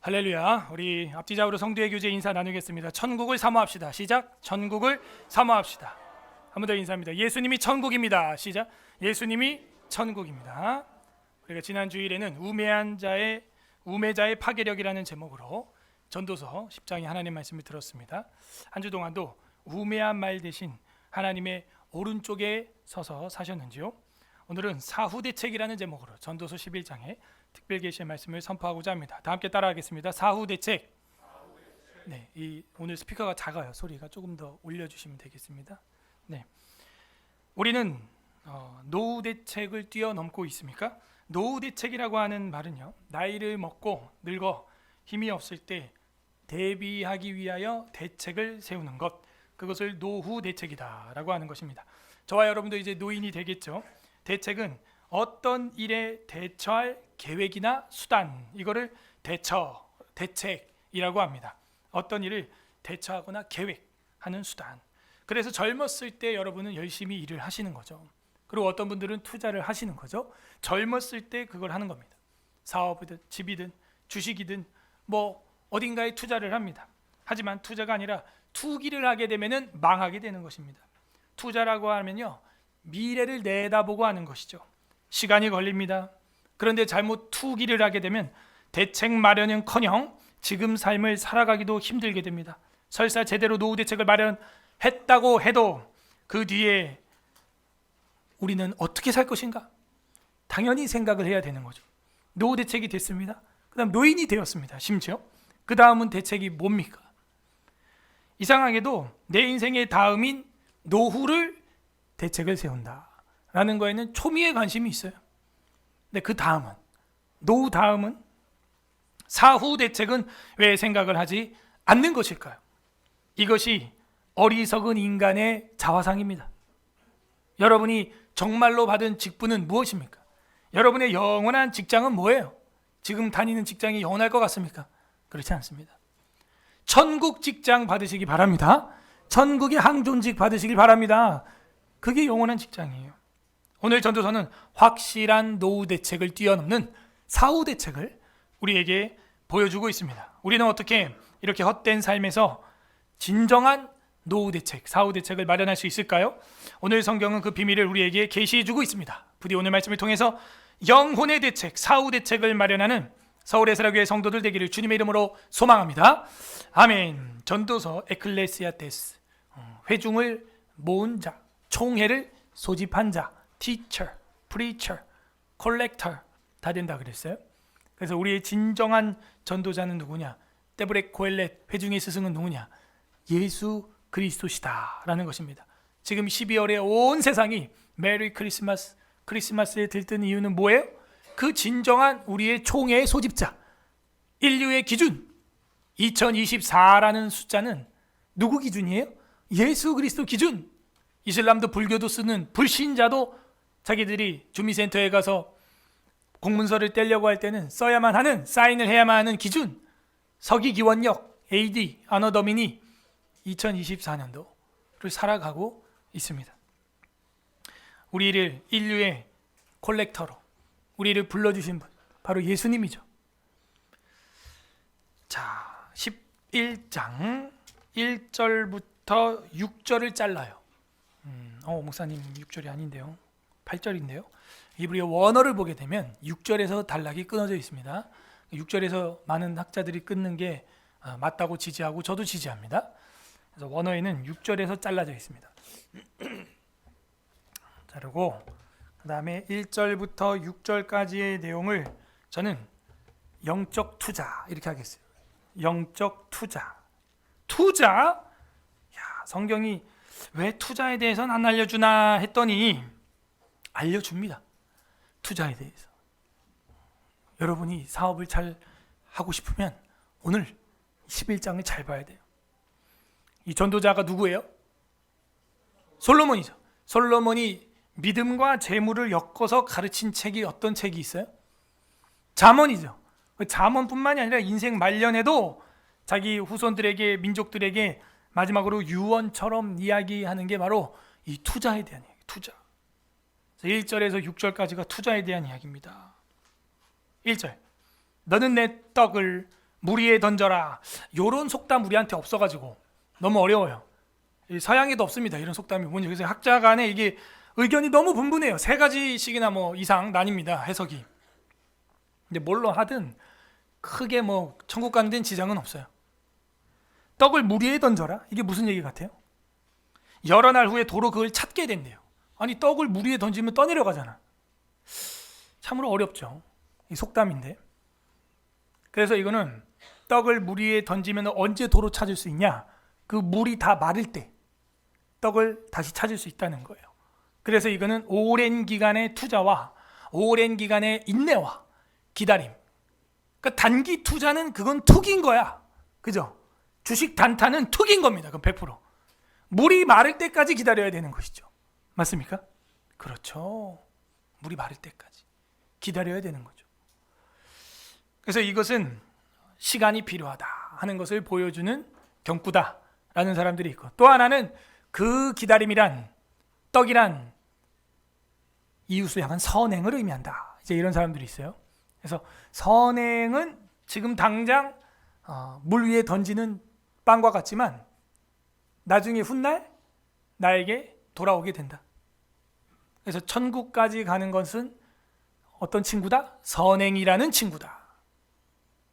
할렐루야. 우리 앞뒤좌우로 성도의 교제 인사 나누겠습니다. 천국을 사모합시다. 시작. 천국을 사모합시다. 한 번 더 인사합니다. 예수님이 천국입니다. 시작. 예수님이 천국입니다. 우리가 지난 주일에는 우매자의 파괴력이라는 제목으로 전도서 10장의 하나님 말씀을 들었습니다. 한 주 동안도 우매한 말 대신 하나님의 오른쪽에 서서 사셨는지요? 오늘은 사후대책이라는 제목으로 전도서 11장에 특별 계시의 말씀을 선포하고자 합니다. 다 함께 따라하겠습니다. 사후대책. 네, 오늘 스피커가 작아요. 소리가 조금 더 올려주시면 되겠습니다. 네, 우리는 노후대책을 뛰어넘고 있습니까? 노후대책이라고 하는 말은요, 나이를 먹고 늙어 힘이 없을 때 대비하기 위하여 대책을 세우는 것, 그것을 노후대책이다라고 하는 것입니다. 저와 여러분도 이제 노인이 되겠죠. 대책은 어떤 일에 대처할 계획이나 수단, 이거를 대책이라고 합니다. 어떤 일을 대처하거나 계획하는 수단. 그래서 젊었을 때 여러분은 열심히 일을 하시는 거죠. 그리고 어떤 분들은 투자를 하시는 거죠. 젊었을 때 그걸 하는 겁니다. 사업이든 집이든 주식이든 뭐 어딘가에 투자를 합니다. 하지만 투자가 아니라 투기를 하게 되면은 망하게 되는 것입니다. 투자라고 하면요, 미래를 내다보고 하는 것이죠. 시간이 걸립니다. 그런데 잘못 투기를 하게 되면 대책 마련은커녕 지금 삶을 살아가기도 힘들게 됩니다. 설사 제대로 노후 대책을 마련했다고 해도 그 뒤에 우리는 어떻게 살 것인가? 당연히 생각을 해야 되는 거죠. 노후 대책이 됐습니다. 그 다음 노인이 되었습니다. 심지어 그 다음은 대책이 뭡니까? 이상하게도 내 인생의 다음인 노후를 대책을 세운다 라는 거에는 초미의 관심이 있어요. 근데 그 다음은, 노후 다음은, 사후 대책은 왜 생각을 하지 않는 것일까요? 이것이 어리석은 인간의 자화상입니다. 여러분이 정말로 받은 직분은 무엇입니까? 여러분의 영원한 직장은 뭐예요? 지금 다니는 직장이 영원할 것 같습니까? 그렇지 않습니다. 천국 직장 받으시기 바랍니다. 천국의 항존직 받으시길 바랍니다. 그게 영원한 직장이에요. 오늘 전도서는 확실한 노후 대책을 뛰어넘는 사후 대책을 우리에게 보여주고 있습니다. 우리는 어떻게 이렇게 헛된 삶에서 진정한 노후 대책, 사후 대책을 마련할 수 있을까요? 오늘 성경은 그 비밀을 우리에게 계시해 주고 있습니다. 부디 오늘 말씀을 통해서 영혼의 대책, 사후 대책을 마련하는 서울의 사랑교회 성도들 되기를 주님의 이름으로 소망합니다. 아멘. 전도서 에클레시아테스, 회중을 모은 자, 총회를 소집한 자, teacher, preacher, collector 다 된다 그랬어요. 그래서 우리의 진정한 전도자는 누구냐? 데브렉 코엘렛 회중의 스승은 누구냐? 예수 그리스도시다 라는 것입니다. 지금 12월에 온 세상이 메리 크리스마스, 크리스마스에 들뜬 이유는 뭐예요? 그 진정한 우리의 총회의 소집자, 인류의 기준 2024라는 숫자는 누구 기준이에요? 예수 그리스도 기준. 이슬람도 불교도 쓰는 불신자도 자기들이 주미센터에 가서 공문서를 떼려고 할 때는 써야만 하는, 사인을 해야만 하는 기준, 서기기원역 AD 아너 더미니 2024년도를 살아가고 있습니다. 우리를 인류의 콜렉터로 우리를 불러주신 분, 바로 예수님이죠. 자, 11장 1절부터 6절을 잘라요. 목사님 6절이 아닌데요, 8절인데요. 이브리어 원어를 보게 되면 6절에서 단락이 끊어져 있습니다. 6절에서 많은 학자들이 끊는 게 맞다고 지지하고 저도 지지합니다. 그래서 원어에는 6절에서 잘라져 있습니다. 자르고 그 다음에 1절부터 6절까지의 내용을 저는 영적 투자 이렇게 하겠어요. 영적 투자. 성경이 왜 투자에 대해서는 안 알려주나 했더니 알려줍니다. 투자에 대해서. 여러분이 사업을 잘 하고 싶으면 오늘 11장을 잘 봐야 돼요. 이 전도자가 누구예요? 솔로몬이죠. 솔로몬이 믿음과 재물을 엮어서 가르친 책이 어떤 책이 있어요? 잠언이죠. 잠언뿐만이 아니라 인생 말년에도 자기 후손들에게, 민족들에게 마지막으로 유언처럼 이야기하는 게 바로 이 투자에 대한 이야기, 투자. 1절에서 6절까지가 투자에 대한 이야기입니다. 1절, 너는 내 떡을 물 위에 던져라. 요런 속담 우리한테 없어가지고 너무 어려워요. 서양에도 없습니다. 이런 속담이 뭔지. 그래서 학자 간에 이게 의견이 너무 분분해요. 3가지씩이나 뭐 이상 나뉩니다. 해석이. 근데 뭘로 하든 크게 뭐 천국 가는 데는 지장은 없어요. 떡을 물 위에 던져라? 이게 무슨 얘기 같아요? 여러 날 후에 도로 그걸 찾게 된대요. 아니 떡을 물 위에 던지면 떠내려가잖아. 참으로 어렵죠. 이 속담인데. 그래서 이거는 떡을 물 위에 던지면 언제 도로 찾을 수 있냐? 그 물이 다 마를 때 떡을 다시 찾을 수 있다는 거예요. 그래서 이거는 오랜 기간의 투자와 오랜 기간의 인내와 기다림. 그러니까 단기 투자는 그건 투기인 거야. 그죠? 주식 단타는 투기인 겁니다. 그럼 100%. 물이 마를 때까지 기다려야 되는 것이죠. 맞습니까? 그렇죠. 물이 마를 때까지 기다려야 되는 거죠. 그래서 이것은 시간이 필요하다 하는 것을 보여주는 경구다라는 사람들이 있고, 또 하나는 그 기다림이란, 떡이란 이웃을 향한 선행을 의미한다. 이제 이런 사람들이 있어요. 그래서 선행은 지금 당장 물 위에 던지는 빵과 같지만 나중에 훗날 나에게 돌아오게 된다. 그래서 천국까지 가는 것은 어떤 친구다? 선행이라는 친구다.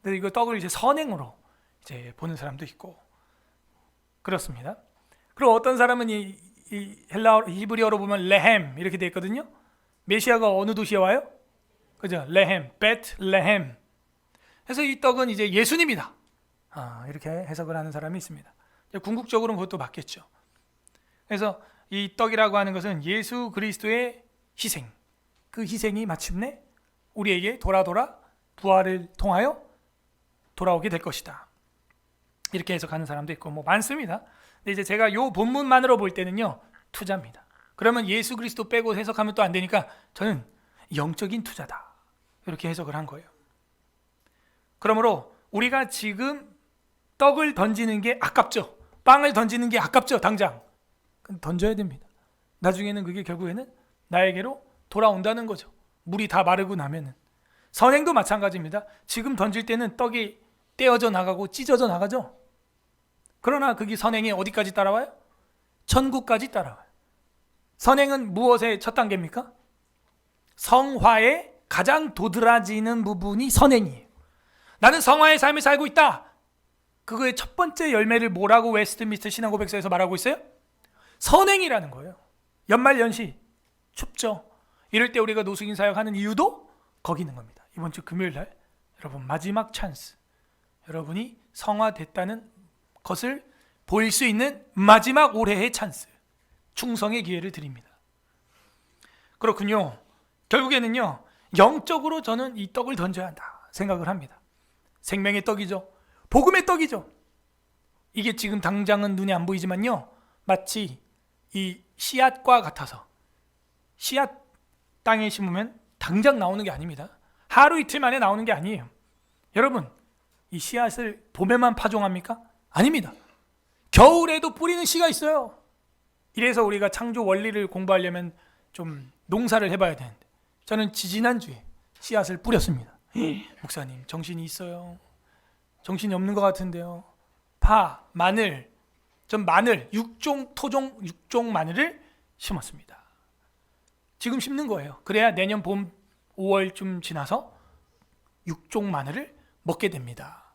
그래서 이거 떡을 이제 선행으로 이제 보는 사람도 있고 그렇습니다. 그리고 어떤 사람은 이 히브리어로 보면 레헴 이렇게 되어 있거든요. 메시아가 어느 도시에 와요? 그죠? 레헴, 베트레헴. 그래서 이 떡은 이제 예수님이다. 이렇게 해석을 하는 사람이 있습니다. 궁극적으로는 그것도 맞겠죠. 그래서 이 떡이라고 하는 것은 예수 그리스도의 희생, 그 희생이 마침내 우리에게 돌아 부활을 통하여 돌아오게 될 것이다. 이렇게 해석하는 사람도 있고 뭐 많습니다. 근데 이제 제가 요 본문만으로 볼 때는요, 투자입니다. 그러면 예수 그리스도 빼고 해석하면 또 안 되니까 저는 영적인 투자다. 이렇게 해석을 한 거예요. 그러므로 우리가 지금 떡을 던지는 게 아깝죠. 빵을 던지는 게 아깝죠. 당장 던져야 됩니다. 나중에는 그게 결국에는 나에게로 돌아온다는 거죠. 물이 다 마르고 나면은. 선행도 마찬가지입니다. 지금 던질 때는 떡이 떼어져 나가고 찢어져 나가죠. 그러나 그게 선행이 어디까지 따라와요? 천국까지 따라와요. 선행은 무엇의 첫 단계입니까? 성화의 가장 도드라지는 부분이 선행이에요. 나는 성화의 삶을 살고 있다. 그거의 첫 번째 열매를 뭐라고 웨스트민스터 신앙고백서에서 말하고 있어요? 선행이라는 거예요. 연말연시 춥죠. 이럴 때 우리가 노숙인 사역하는 이유도 거기 있는 겁니다. 이번 주 금요일 날 여러분 마지막 찬스, 여러분이 성화됐다는 것을 보일 수 있는 마지막 올해의 찬스, 충성의 기회를 드립니다. 그렇군요. 결국에는요, 영적으로 저는 이 떡을 던져야 한다 생각을 합니다. 생명의 떡이죠. 복음의 떡이죠. 이게 지금 당장은 눈에 안 보이지만요, 마치 이 씨앗과 같아서, 씨앗 땅에 심으면 당장 나오는 게 아닙니다. 하루 이틀 만에 나오는 게 아니에요. 여러분, 이 씨앗을 봄에만 파종합니까? 아닙니다. 겨울에도 뿌리는 씨가 있어요. 이래서 우리가 창조 원리를 공부하려면 좀 농사를 해봐야 되는데, 저는 지지난주에 씨앗을 뿌렸습니다. 목사님, 정신이 있어요? 정신이 없는 것 같은데요. 파, 마늘, 전 마늘, 6종 마늘을 심었습니다. 지금 심는 거예요. 그래야 내년 봄 5월쯤 지나서 6종 마늘을 먹게 됩니다.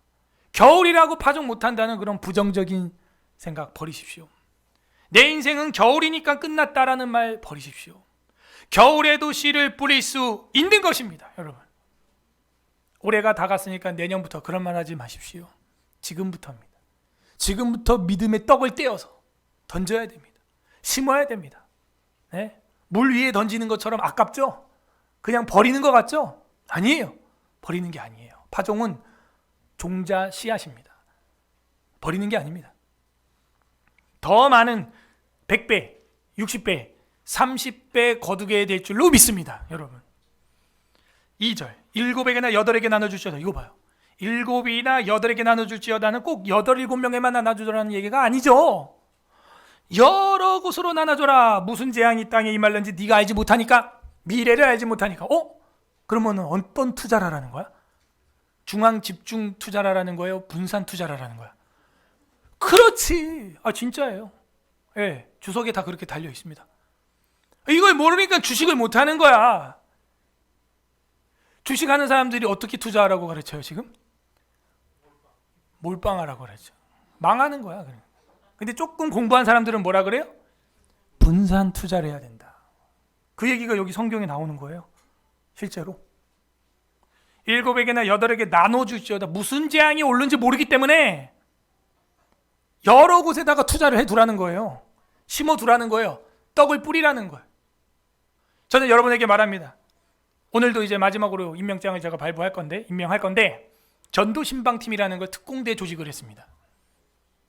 겨울이라고 파종 못한다는 그런 부정적인 생각 버리십시오. 내 인생은 겨울이니까 끝났다라는 말 버리십시오. 겨울에도 씨를 뿌릴 수 있는 것입니다. 여러분, 올해가 다 갔으니까 내년부터 그런 말 하지 마십시오. 지금부터입니다. 지금부터 믿음의 떡을 떼어서 던져야 됩니다. 심어야 됩니다. 네? 물 위에 던지는 것처럼 아깝죠? 그냥 버리는 것 같죠? 아니에요. 버리는 게 아니에요. 파종은 종자 씨앗입니다. 버리는 게 아닙니다. 더 많은 100배, 60배, 30배 거두게 될 줄로 믿습니다. 여러분, 2절 7에게나 8에게 나눠줄지어다. 이거 봐요. 7이나 8에게 나눠줄지어다는 꼭 8, 7명에만 나눠주라는 얘기가 아니죠. 여러 곳으로 나눠줘라. 무슨 재앙이 땅에 임할는지 네가 알지 못하니까, 미래를 알지 못하니까. 그러면 어떤 투자라는 거야? 중앙 집중 투자라는 거예요? 분산 투자라는 거야? 그렇지. 진짜예요. 예, 주석에 다 그렇게 달려 있습니다. 이걸 모르니까 주식을 못 하는 거야. 주식하는 사람들이 어떻게 투자하라고 가르쳐요 지금? 몰빵하라고 그러죠. 망하는 거야. 근데 조금 공부한 사람들은 뭐라 그래요? 분산 투자를 해야 된다. 그 얘기가 여기 성경에 나오는 거예요. 실제로 7에게나 8에게 나눠주시오다. 무슨 재앙이 오는지 모르기 때문에 여러 곳에다가 투자를 해두라는 거예요. 심어두라는 거예요. 떡을 뿌리라는 거예요. 저는 여러분에게 말합니다. 오늘도 이제 마지막으로 임명장을 제가 임명할 건데 전도신방팀이라는 걸 특공대 조직을 했습니다.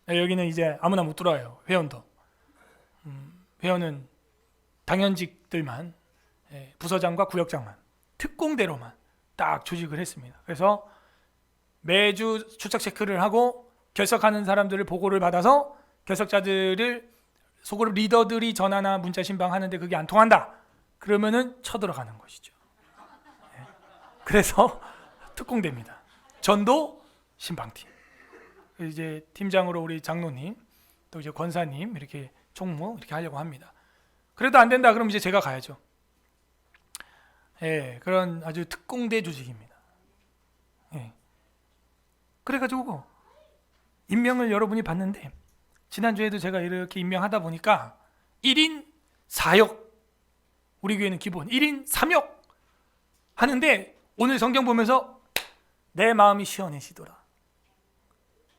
여기는 이제 아무나 못 들어와요. 회원도. 회원은 당연직들만, 부서장과 구역장만, 특공대로만 딱 조직을 했습니다. 그래서 매주 출석 체크를 하고 결석하는 사람들을 보고를 받아서 결석자들을 소그룹 리더들이 전화나 문자 신방하는데 그게 안 통한다. 그러면은 쳐들어가는 것이죠. 그래서 특공대입니다. 전도 신방팀. 이제 팀장으로 우리 장로님, 또 이제 권사님 이렇게 총무 이렇게 하려고 합니다. 그래도 안 된다 그럼 이제 제가 가야죠. 그런 아주 특공대 조직입니다. 그래가지고 임명을 여러분이 받는데 지난주에도 제가 이렇게 임명하다 보니까 1인 4역, 우리 교회는 기본 1인 3역 하는데 오늘 성경 보면서 내 마음이 시원해지더라.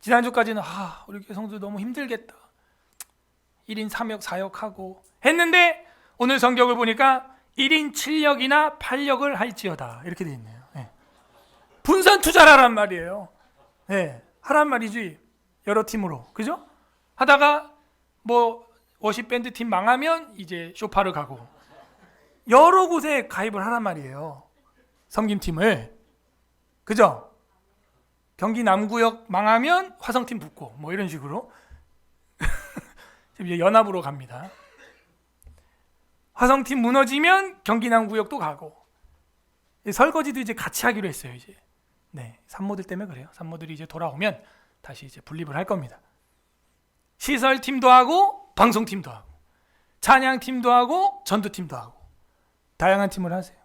지난주까지는 우리 교회 성도 너무 힘들겠다. 1인 3역 4역 하고 했는데 오늘 성경을 보니까 1인 7역이나 8역을 할지어다 이렇게 돼 있네요. 분산 투자라란 말이에요. 하란 말이지. 여러 팀으로, 그죠? 하다가 뭐 워십 밴드 팀 망하면 이제 쇼파를 가고 여러 곳에 가입을 하란 말이에요. 섬김팀을, 그죠? 경기 남구역 망하면 화성팀 붙고 뭐 이런 식으로 지금 이제 연합으로 갑니다. 화성팀 무너지면 경기 남구역도 가고 설거지도 이제 같이 하기로 했어요. 이제 산모들 때문에 그래요. 산모들이 이제 돌아오면 다시 이제 분립을 할 겁니다. 시설팀도 하고 방송팀도 하고 찬양팀도 하고 전도팀도 하고 다양한 팀을 하세요.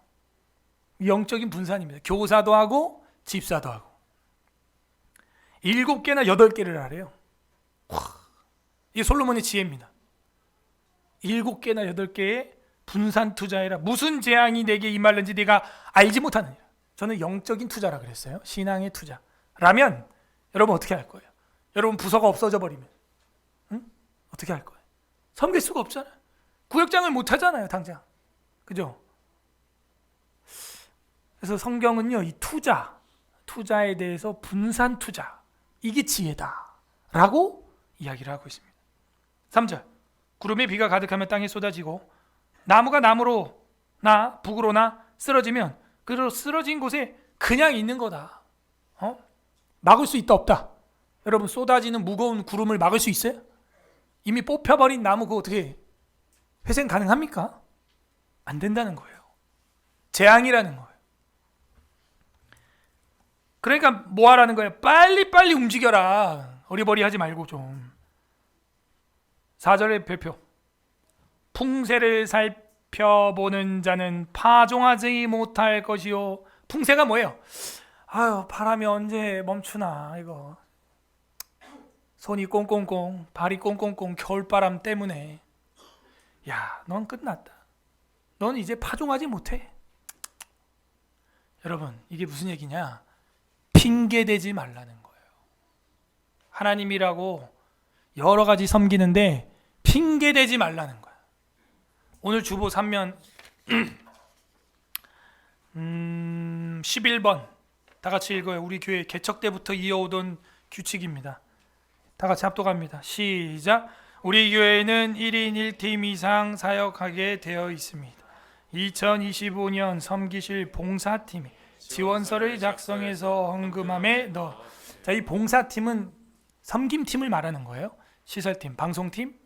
영적인 분산입니다. 교사도 하고 집사도 하고 7개나 8개를 하래요. 이게 솔로몬의 지혜입니다. 7개나 8개의 분산 투자해라. 무슨 재앙이 내게 임할는지 네가 알지 못하느니라. 저는 영적인 투자라 그랬어요. 신앙의 투자라면 여러분 어떻게 할 거예요? 여러분 부서가 없어져 버리면 어떻게 할 거예요? 섬길 수가 없잖아요. 구역장을 못 하잖아요, 당장. 그죠? 그래서 성경은요, 이 투자에 대해서 분산 투자, 이게 지혜다라고 이야기를 하고 있습니다. 3절, 구름에 비가 가득하면 땅에 쏟아지고 나무가 나무로 나 북으로 나 쓰러지면 그 쓰러진 곳에 그냥 있는 거다. 막을 수 있다 없다? 여러분 쏟아지는 무거운 구름을 막을 수 있어요? 이미 뽑혀버린 나무 그거 어떻게 회생 가능합니까? 안 된다는 거예요. 재앙이라는 거예요. 그러니까 뭐 하라는 거예요? 빨리빨리 움직여라. 어리버리하지 말고 좀. 4절의 별표. 풍세를 살펴보는 자는 파종하지 못할 것이요. 풍세가 뭐예요? 바람이 언제 멈추나 이거. 손이 꽁꽁꽁, 발이 꽁꽁꽁 겨울바람 때문에. 야, 넌 끝났다. 넌 이제 파종하지 못해. 여러분, 이게 무슨 얘기냐? 핑계대지 말라는 거예요. 하나님이라고 여러 가지 섬기는데 핑계대지 말라는 거야. 오늘 주보 3면 11번 다 같이 읽어요. 우리 교회 개척 때부터 이어오던 규칙입니다. 다 같이 합독합니다. 시작. 우리 교회는 1인 1팀 이상 사역하게 되어 있습니다. 2025년 섬기실 봉사팀이 지원서를 작성해서 헌금함에 넣어. 자, 이 봉사팀은 섬김팀을 말하는 거예요. 시설팀, 방송팀,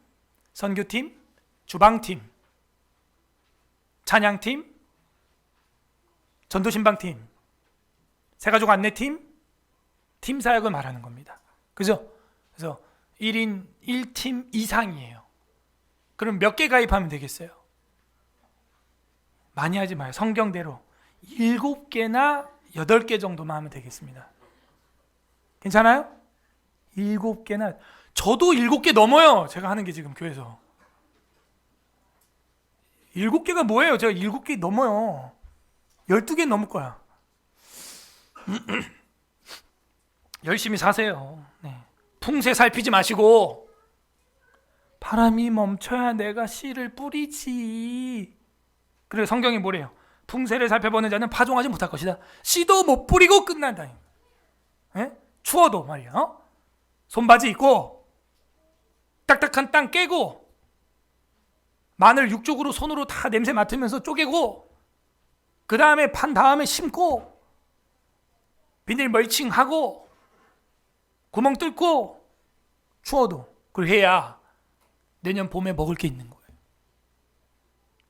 선교팀, 주방팀, 찬양팀, 전도신방팀, 새가족 안내팀, 팀 사역을 말하는 겁니다. 그죠? 그래서 1인 1팀 이상이에요. 그럼 몇 개 가입하면 되겠어요? 많이 하지 마요. 성경대로 7개나 8개 정도만 하면 되겠습니다. 괜찮아요? 7개나. 저도 7개 넘어요. 제가 하는 게 지금 교회에서 7개가 뭐예요? 제가 7개 넘어요. 12개 넘을 거야. 열심히 사세요. 네. 풍세 살피지 마시고 바람이 멈춰야 내가 씨를 뿌리지. 그래 성경이 뭐래요? 풍세를 살펴보는 자는 파종하지 못할 것이다. 씨도 못 뿌리고 끝난다. 예? 추워도 말이야. 손바지 입고 딱딱한 땅 깨고 마늘 육쪽으로 손으로 다 냄새 맡으면서 쪼개고 그 다음에 판 다음에 심고 비닐 멀칭하고 구멍 뚫고 추워도 그걸 해야 내년 봄에 먹을 게 있는 거예요.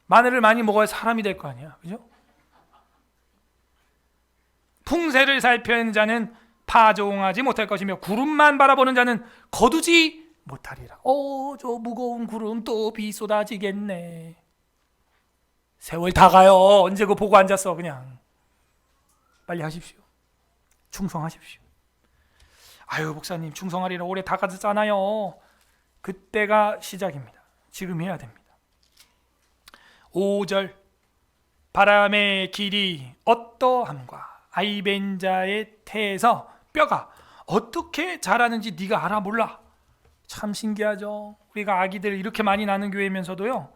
마늘을 많이 먹어야 사람이 될 거 아니야. 그죠? 풍세를 살피는 자는 파종하지 못할 것이며 구름만 바라보는 자는 거두지 못하리라. 저 무거운 구름 또 비 쏟아지겠네. 세월 다 가요. 언제 그거 보고 앉았어. 그냥 빨리 하십시오. 충성하십시오. 아유 목사님 충성하리라 올해 다 가졌잖아요. 그때가 시작입니다. 지금 해야 됩니다. 5절 바람의 길이 어떠함과 아이벤자의 태에서 뼈가 어떻게 자라는지 네가 알아 몰라. 참 신기하죠. 우리가 아기들 이렇게 많이 낳는 교회면서도요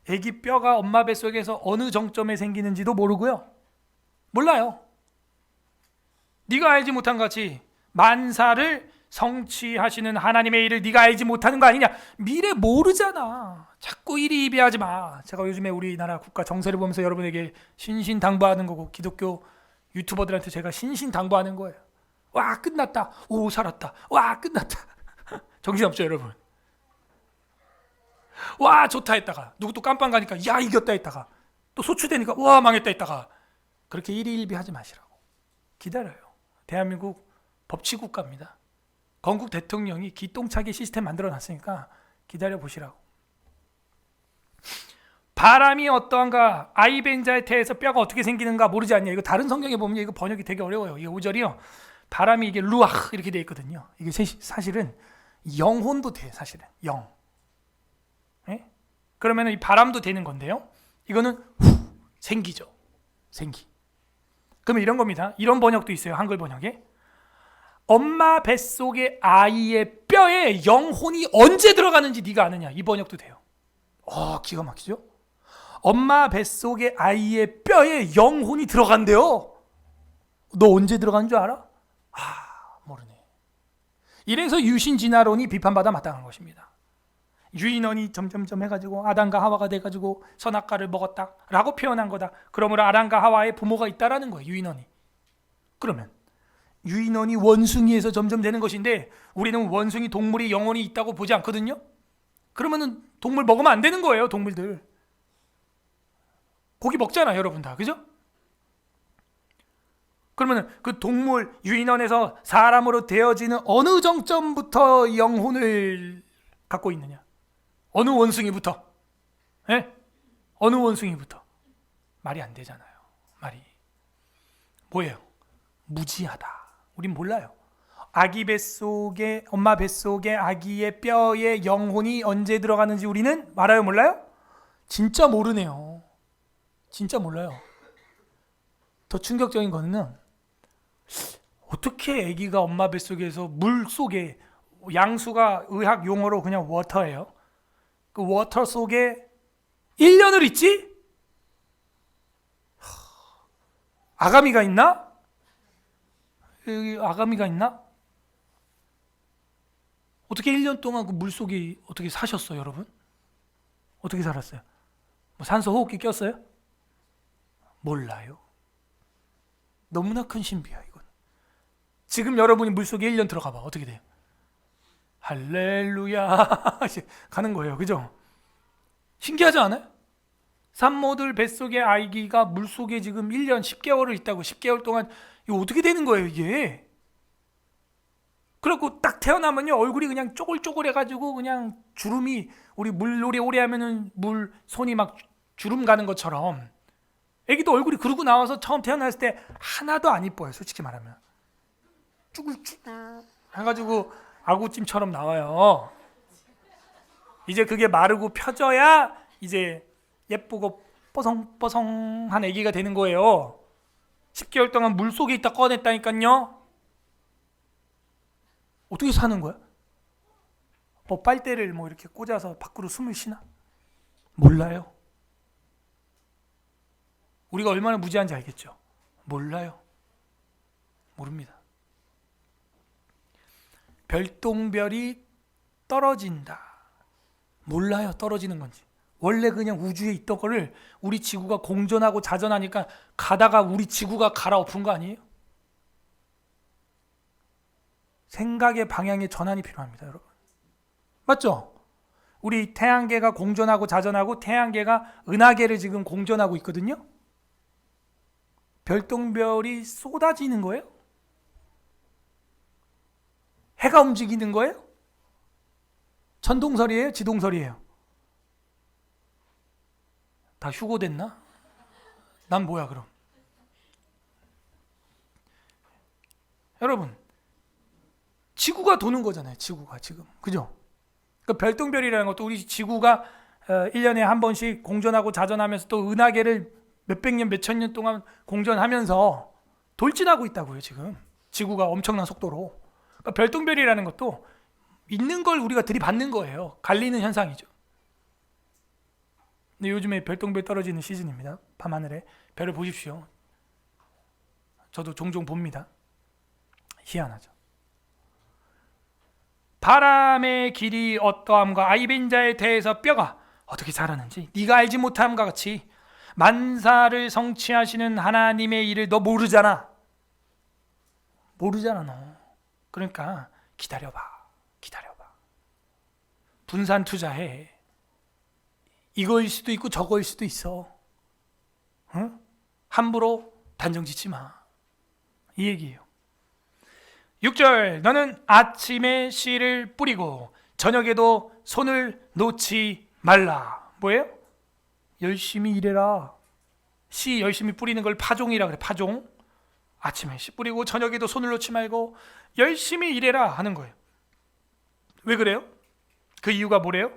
아기 뼈가 엄마 뱃속에서 어느 정점에 생기는지도 모르고요. 몰라요. 네가 알지 못한 것 같이 만사를 성취하시는 하나님의 일을 네가 알지 못하는 거 아니냐. 미래 모르잖아. 자꾸 이리이비하지 마. 제가 요즘에 우리나라 국가 정세를 보면서 여러분에게 신신당부하는 거고 기독교 유튜버들한테 제가 신신당부하는 거예요. 와 끝났다. 오 살았다. 와 끝났다. 정신없죠 여러분. 와 좋다 했다가 누구 또 깜빵 가니까 야 이겼다 했다가 또 소추되니까 와 망했다 했다가 그렇게 일희일비하지 마시라고. 기다려요. 대한민국 법치국가입니다. 건국 대통령이 기똥차게 시스템 만들어놨으니까 기다려보시라고. 바람이 어떠한가 아이벤자의 태에서 뼈가 어떻게 생기는가 모르지 않냐. 이거 다른 성경에 보면 이거 번역이 되게 어려워요. 이게 5절이요. 바람이 이게 루아흐 이렇게 돼 있거든요. 이게 사실은 영혼도 돼. 사실은 영. 예? 그러면 이 바람도 되는 건데요. 이거는 후 생기죠. 생기. 그러면 이런 겁니다. 이런 번역도 있어요. 한글 번역에. 엄마 뱃속의 아이의 뼈에 영혼이 언제 들어가는지 네가 아느냐. 이 번역도 돼요. 기가 막히죠? 엄마 뱃속의 아이의 뼈에 영혼이 들어간대요. 너 언제 들어간 줄 알아? 모르네. 이래서 유신진화론이 비판받아 마땅한 것입니다. 유인원이 점점점 해가지고 아담과 하와가 돼가지고 선악과를 먹었다라고 표현한 거다. 그러므로 아담과 하와의 부모가 있다라는 거예요. 유인원이. 그러면 유인원이 원숭이에서 점점 되는 것인데 우리는 원숭이 동물이 영혼이 있다고 보지 않거든요. 그러면은 동물 먹으면 안 되는 거예요. 동물들 고기 먹잖아 여러분 다. 그죠? 그러면은 그 동물 유인원에서 사람으로 되어지는 어느 정점부터 영혼을 갖고 있느냐. 어느 원숭이부터? 예? 어느 원숭이부터? 말이 안 되잖아요. 말이 뭐예요? 무지하다. 우린 몰라요. 아기 뱃속에 엄마 뱃속에 아기의 뼈에 영혼이 언제 들어가는지 우리는 알아요 몰라요? 진짜 모르네요. 진짜 몰라요. 더 충격적인 거는 어떻게 아기가 엄마 뱃속에서 물 속에 양수가 의학 용어로 그냥 워터예요. 그 워터 속에 1년을 있지? 아가미가 있나? 여기 아가미가 있나? 어떻게 1년 동안 그 물속에 어떻게 사셨어요, 여러분? 어떻게 살았어요? 뭐 산소 호흡기 꼈어요? 몰라요. 너무나 큰 신비야, 이건. 지금 여러분이 물속에 1년 들어가 봐. 어떻게 돼요? 할렐루야 가는 거예요. 그죠? 신기하지 않아요? 산모들 뱃속의 아기가 물속에 지금 1년 10개월을 있다고. 10개월 동안 이거 어떻게 되는 거예요, 이게? 그리고 딱 태어나면요 얼굴이 그냥 쪼글쪼글해가지고 그냥 주름이 우리 물놀이 오래 하면은 물 손이 막 주름 가는 것처럼 애기도 얼굴이 그러고 나와서 처음 태어났을 때 하나도 안 이뻐요. 솔직히 말하면 쭈글쭈글 해가지고 아구찜처럼 나와요. 이제 그게 마르고 펴져야 이제 예쁘고 뽀송뽀송한 애기가 되는 거예요. 10개월 동안 물속에 있다 꺼냈다니까요. 어떻게 사는 거야? 뭐 빨대를 뭐 이렇게 꽂아서 밖으로 숨을 쉬나? 몰라요. 우리가 얼마나 무지한지 알겠죠? 몰라요. 모릅니다. 별똥별이 떨어진다. 몰라요. 떨어지는 건지. 원래 그냥 우주에 있던 거를 우리 지구가 공전하고 자전하니까 가다가 우리 지구가 갈아엎은 거 아니에요? 생각의 방향의 전환이 필요합니다, 여러분. 맞죠? 우리 태양계가 공전하고 자전하고 태양계가 은하계를 지금 공전하고 있거든요. 별똥별이 쏟아지는 거예요? 해가 움직이는 거예요? 천동설이에요? 지동설이에요? 다 휴고됐나? 난 뭐야 그럼? 여러분, 지구가 도는 거잖아요. 지구가 지금. 그죠? 그 별똥별이라는 것도 우리 지구가 1년에 한 번씩 공전하고 자전하면서 또 은하계를 몇백 년, 몇천 년 동안 공전하면서 돌진하고 있다고요, 지금. 지구가 엄청난 속도로. 그러니까 별똥별이라는 것도 있는 걸 우리가 들이받는 거예요. 갈리는 현상이죠. 근데 요즘에 별똥별 떨어지는 시즌입니다. 밤하늘에 별을 보십시오. 저도 종종 봅니다. 희한하죠. 바람의 길이 어떠함과 아이벤자에 대해서 뼈가 어떻게 자라는지 네가 알지 못함과 같이 만사를 성취하시는 하나님의 일을 너 모르잖아. 모르잖아 너. 그러니까 기다려봐. 분산 투자해. 이거일 수도 있고 저거일 수도 있어. 응? 함부로 단정 짓지 마. 이 얘기예요. 6절 너는 아침에 씨를 뿌리고 저녁에도 손을 놓지 말라. 뭐예요? 열심히 일해라. 씨 열심히 뿌리는 걸 파종이라 그래. 파종. 아침에 씨 뿌리고 저녁에도 손을 놓지 말고 열심히 일해라 하는 거예요. 왜 그래요? 그 이유가 뭐래요?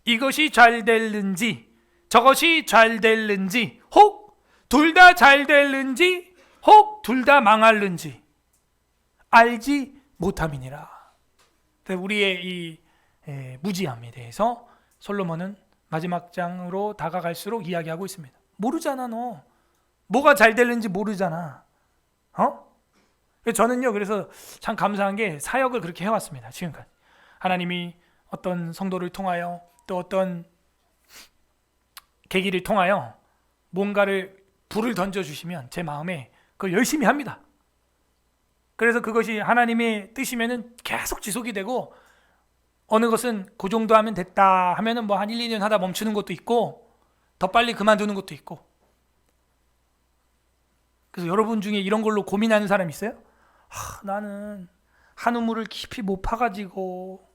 이것이 잘 될는지 저것이 잘 될는지 혹 둘 다 잘 될는지 혹 둘 다 망할는지 알지 못함이니라. 우리의 이 무지함에 대해서 솔로몬은 마지막 장으로 다가갈수록 이야기하고 있습니다. 모르잖아 너. 뭐가 잘 될는지 모르잖아. 저는요 그래서 참 감사한 게 사역을 그렇게 해왔습니다. 지금까지. 하나님이 어떤 성도를 통하여 또 어떤 계기를 통하여 뭔가를 불을 던져주시면 제 마음에 그걸 열심히 합니다. 그래서 그것이 하나님의 뜻이면은 계속 지속이 되고 어느 것은 그 정도 하면 됐다 하면은 뭐 한 1, 2년 하다 멈추는 것도 있고 더 빨리 그만두는 것도 있고. 그래서 여러분 중에 이런 걸로 고민하는 사람 있어요? 나는 한 우물을 깊이 못 파가지고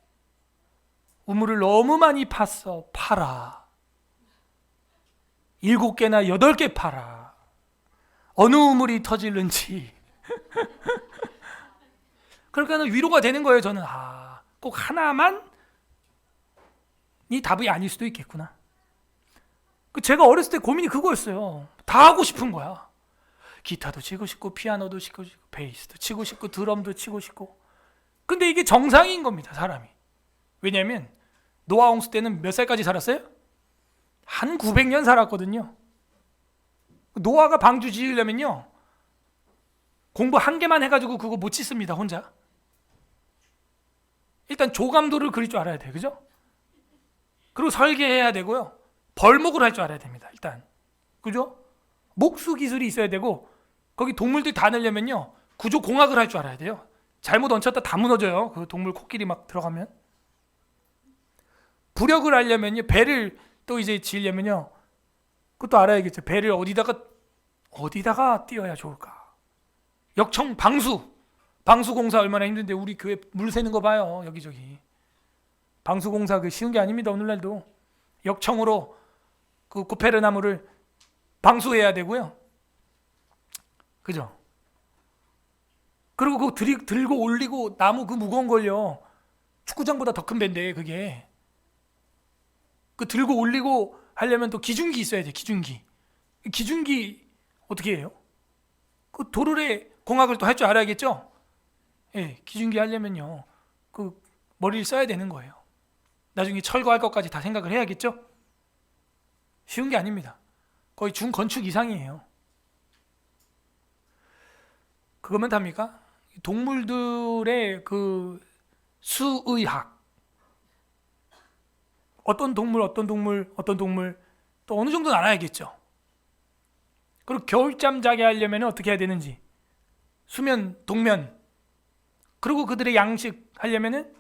우물을 너무 많이 팠어. 파라. 7개나 8개 파라. 어느 우물이 터질는지. 그러니까 위로가 되는 거예요. 저는 꼭 하나만 이 답이 아닐 수도 있겠구나. 제가 어렸을 때 고민이 그거였어요. 다 하고 싶은 거야. 기타도 치고 싶고 피아노도 치고 싶고 베이스도 치고 싶고 드럼도 치고 싶고. 근데 이게 정상인 겁니다. 사람이. 왜냐하면 노아 홍수 때는 몇 살까지 살았어요? 한 900년 살았거든요. 노아가 방주 지으려면요 공부 한 개만 해가지고 그거 못 짓습니다. 혼자. 일단 조감도를 그릴 줄 알아야 돼요. 그죠? 그리고 설계해야 되고요. 벌목을 할 줄 알아야 됩니다. 일단. 그죠? 목수 기술이 있어야 되고 거기 동물들 다 넣으려면요 구조 공학을 할 줄 알아야 돼요. 잘못 얹혔다 다 무너져요. 그 동물 코끼리 막 들어가면. 부력을 하려면요 배를 또 이제 지으려면요 그것도 알아야겠죠. 배를 어디다가 띄어야 좋을까? 역청 방수 방수공사 얼마나 힘든데 우리 교회 물 새는 거 봐요. 여기저기. 방수공사 그 쉬운 게 아닙니다. 오늘날도 역청으로 그 고페르나무를 방수해야 되고요. 그죠? 그리고 그거 들고 올리고 나무 그 무거운 걸요. 축구장보다 더 큰 배인데 그게. 그 들고 올리고 하려면 또 기중기 있어야 돼. 기중기. 기중기 어떻게 해요? 그 도르래 공학을 또 할 줄 알아야겠죠? 예, 기중기 하려면요. 그 머리를 써야 되는 거예요. 나중에 철거할 것까지 다 생각을 해야겠죠? 쉬운 게 아닙니다. 거의 중건축 이상이에요. 그거면 답니까? 동물들의 그 수의학, 어떤 동물 또 어느 정도는 알아야겠죠. 그리고 겨울잠 자게 하려면 어떻게 해야 되는지, 수면, 동면, 그리고 그들의 양식 하려면은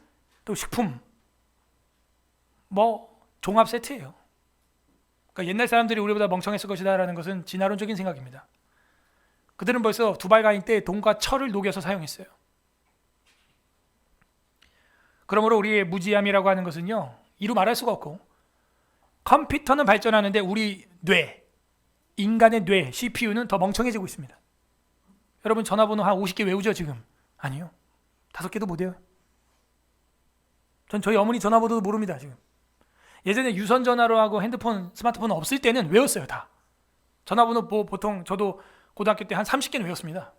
또 식품, 뭐 종합 세트예요. 그러니까 옛날 사람들이 우리보다 멍청했을 것이다라는 것은 진화론적인 생각입니다. 그들은 벌써 두발가잉 때 돈과 철을 녹여서 사용했어요. 그러므로 우리의 무지함이라고 하는 것은요, 이루 말할 수가 없고, 컴퓨터는 발전하는데 우리 뇌, 인간의 뇌, CPU는 더 멍청해지고 있습니다. 여러분 전화번호 한 50개 외우죠 지금? 아니요. 5개도 못 외워요. 전 저희 어머니 전화번호도 모릅니다 지금. 예전에 유선 전화로 하고 핸드폰, 스마트폰 없을 때는 외웠어요 다. 전화번호 뭐 보통 저도 고등학교 때 한 30개는 외웠습니다.